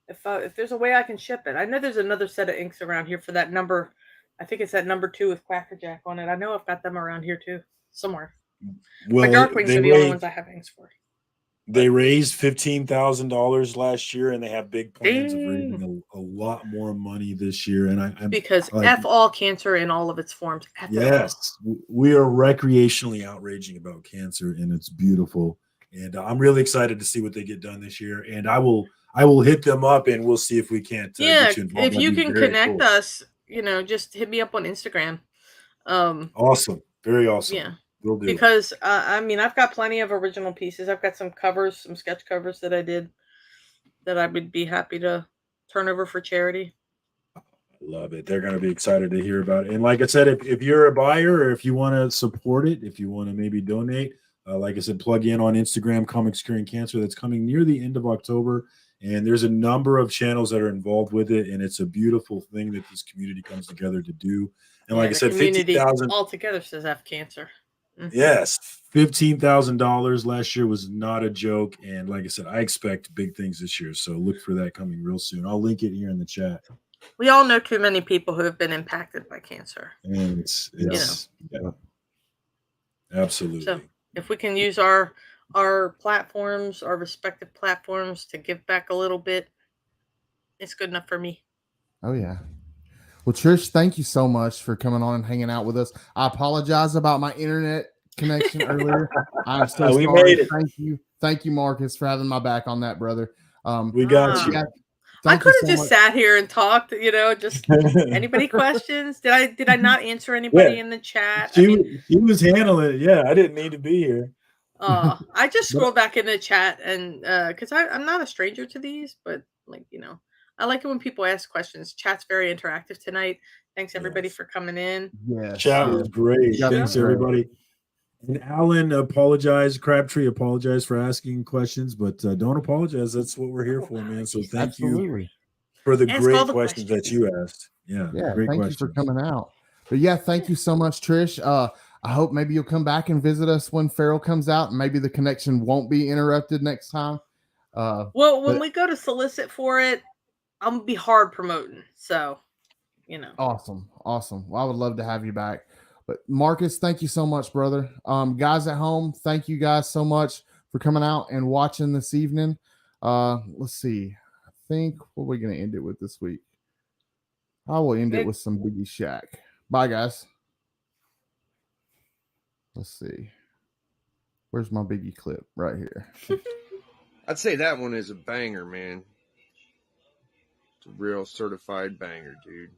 If there's a way I can ship it, I know there's another set of inks around here for that number. I think it's that number 2 with Quackerjack on it. I know I've got them around here too, somewhere. Well, my Darkwings are the only ones I have inks for. They raised $15,000 last year, and they have big plans of raising a lot more money this year. And because F all cancer in all of its forms. Yes, we are recreationally outraging about cancer, and it's beautiful. And I'm really excited to see what they get done this year. And I will hit them up, and we'll see if we can't. Get you involved. If you can connect us, just hit me up on Instagram. Awesome, very awesome. Yeah. Because I've got plenty of original pieces. I've got some covers, some sketch covers that I did that I would be happy to turn over for charity. I love it. They're going to be excited to hear about it. And like I said, if you're a buyer or if you want to support it, if you want to maybe donate, like I said, plug in on Instagram, Comics Curing Cancer. That's coming near the end of October. And there's a number of channels that are involved with it. And it's a beautiful thing that this community comes together to do. And like I said, 50,000 altogether says F cancer. Yes, $15,000 last year was not a joke, and like I said, I expect big things this year. So look for that coming real soon. I'll link it here in the chat. We all know too many people who have been impacted by cancer. And it's yeah, absolutely. So if we can use our platforms, our respective platforms, to give back a little bit, it's good enough for me. Oh yeah. Well, Trish, thank you so much for coming on and hanging out with us. I apologize about my internet connection earlier. I'm so We sorry. made it. Thank you, Marcus, for having my back on that, brother. We got you. Yeah, I thank could you have so just much. sat here and talked, just anybody questions? Did I not answer anybody in the chat? He was handling it. Yeah, I didn't need to be here. I just scrolled back in the chat and because I'm not a stranger to these, but I like it when people ask questions. Chat's very interactive tonight. Thanks everybody for coming in. Yes, Chat was great. Yeah, Thanks great. everybody. And Alan Crabtree apologized for asking questions, but don't apologize. That's what we're here for, man. So thank you for the Ask great all the questions that you asked. Yeah, great thank questions. you for coming out. But thank you so much, Trish. I hope maybe you'll come back and visit us when Farrell comes out, and maybe the connection won't be interrupted next time. Well, when we go to solicit for it, I'm gonna be hard promoting. So, Awesome. Well, I would love to have you back. But Marcus, thank you so much, brother. Guys at home, thank you guys so much for coming out and watching this evening. Let's see. I think what we're gonna end it with this week. I will end it with some Biggie Shaq. Bye, guys. Let's see. Where's my Biggie clip? Right here. I'd say that one is a banger, man. It's a real certified banger, dude.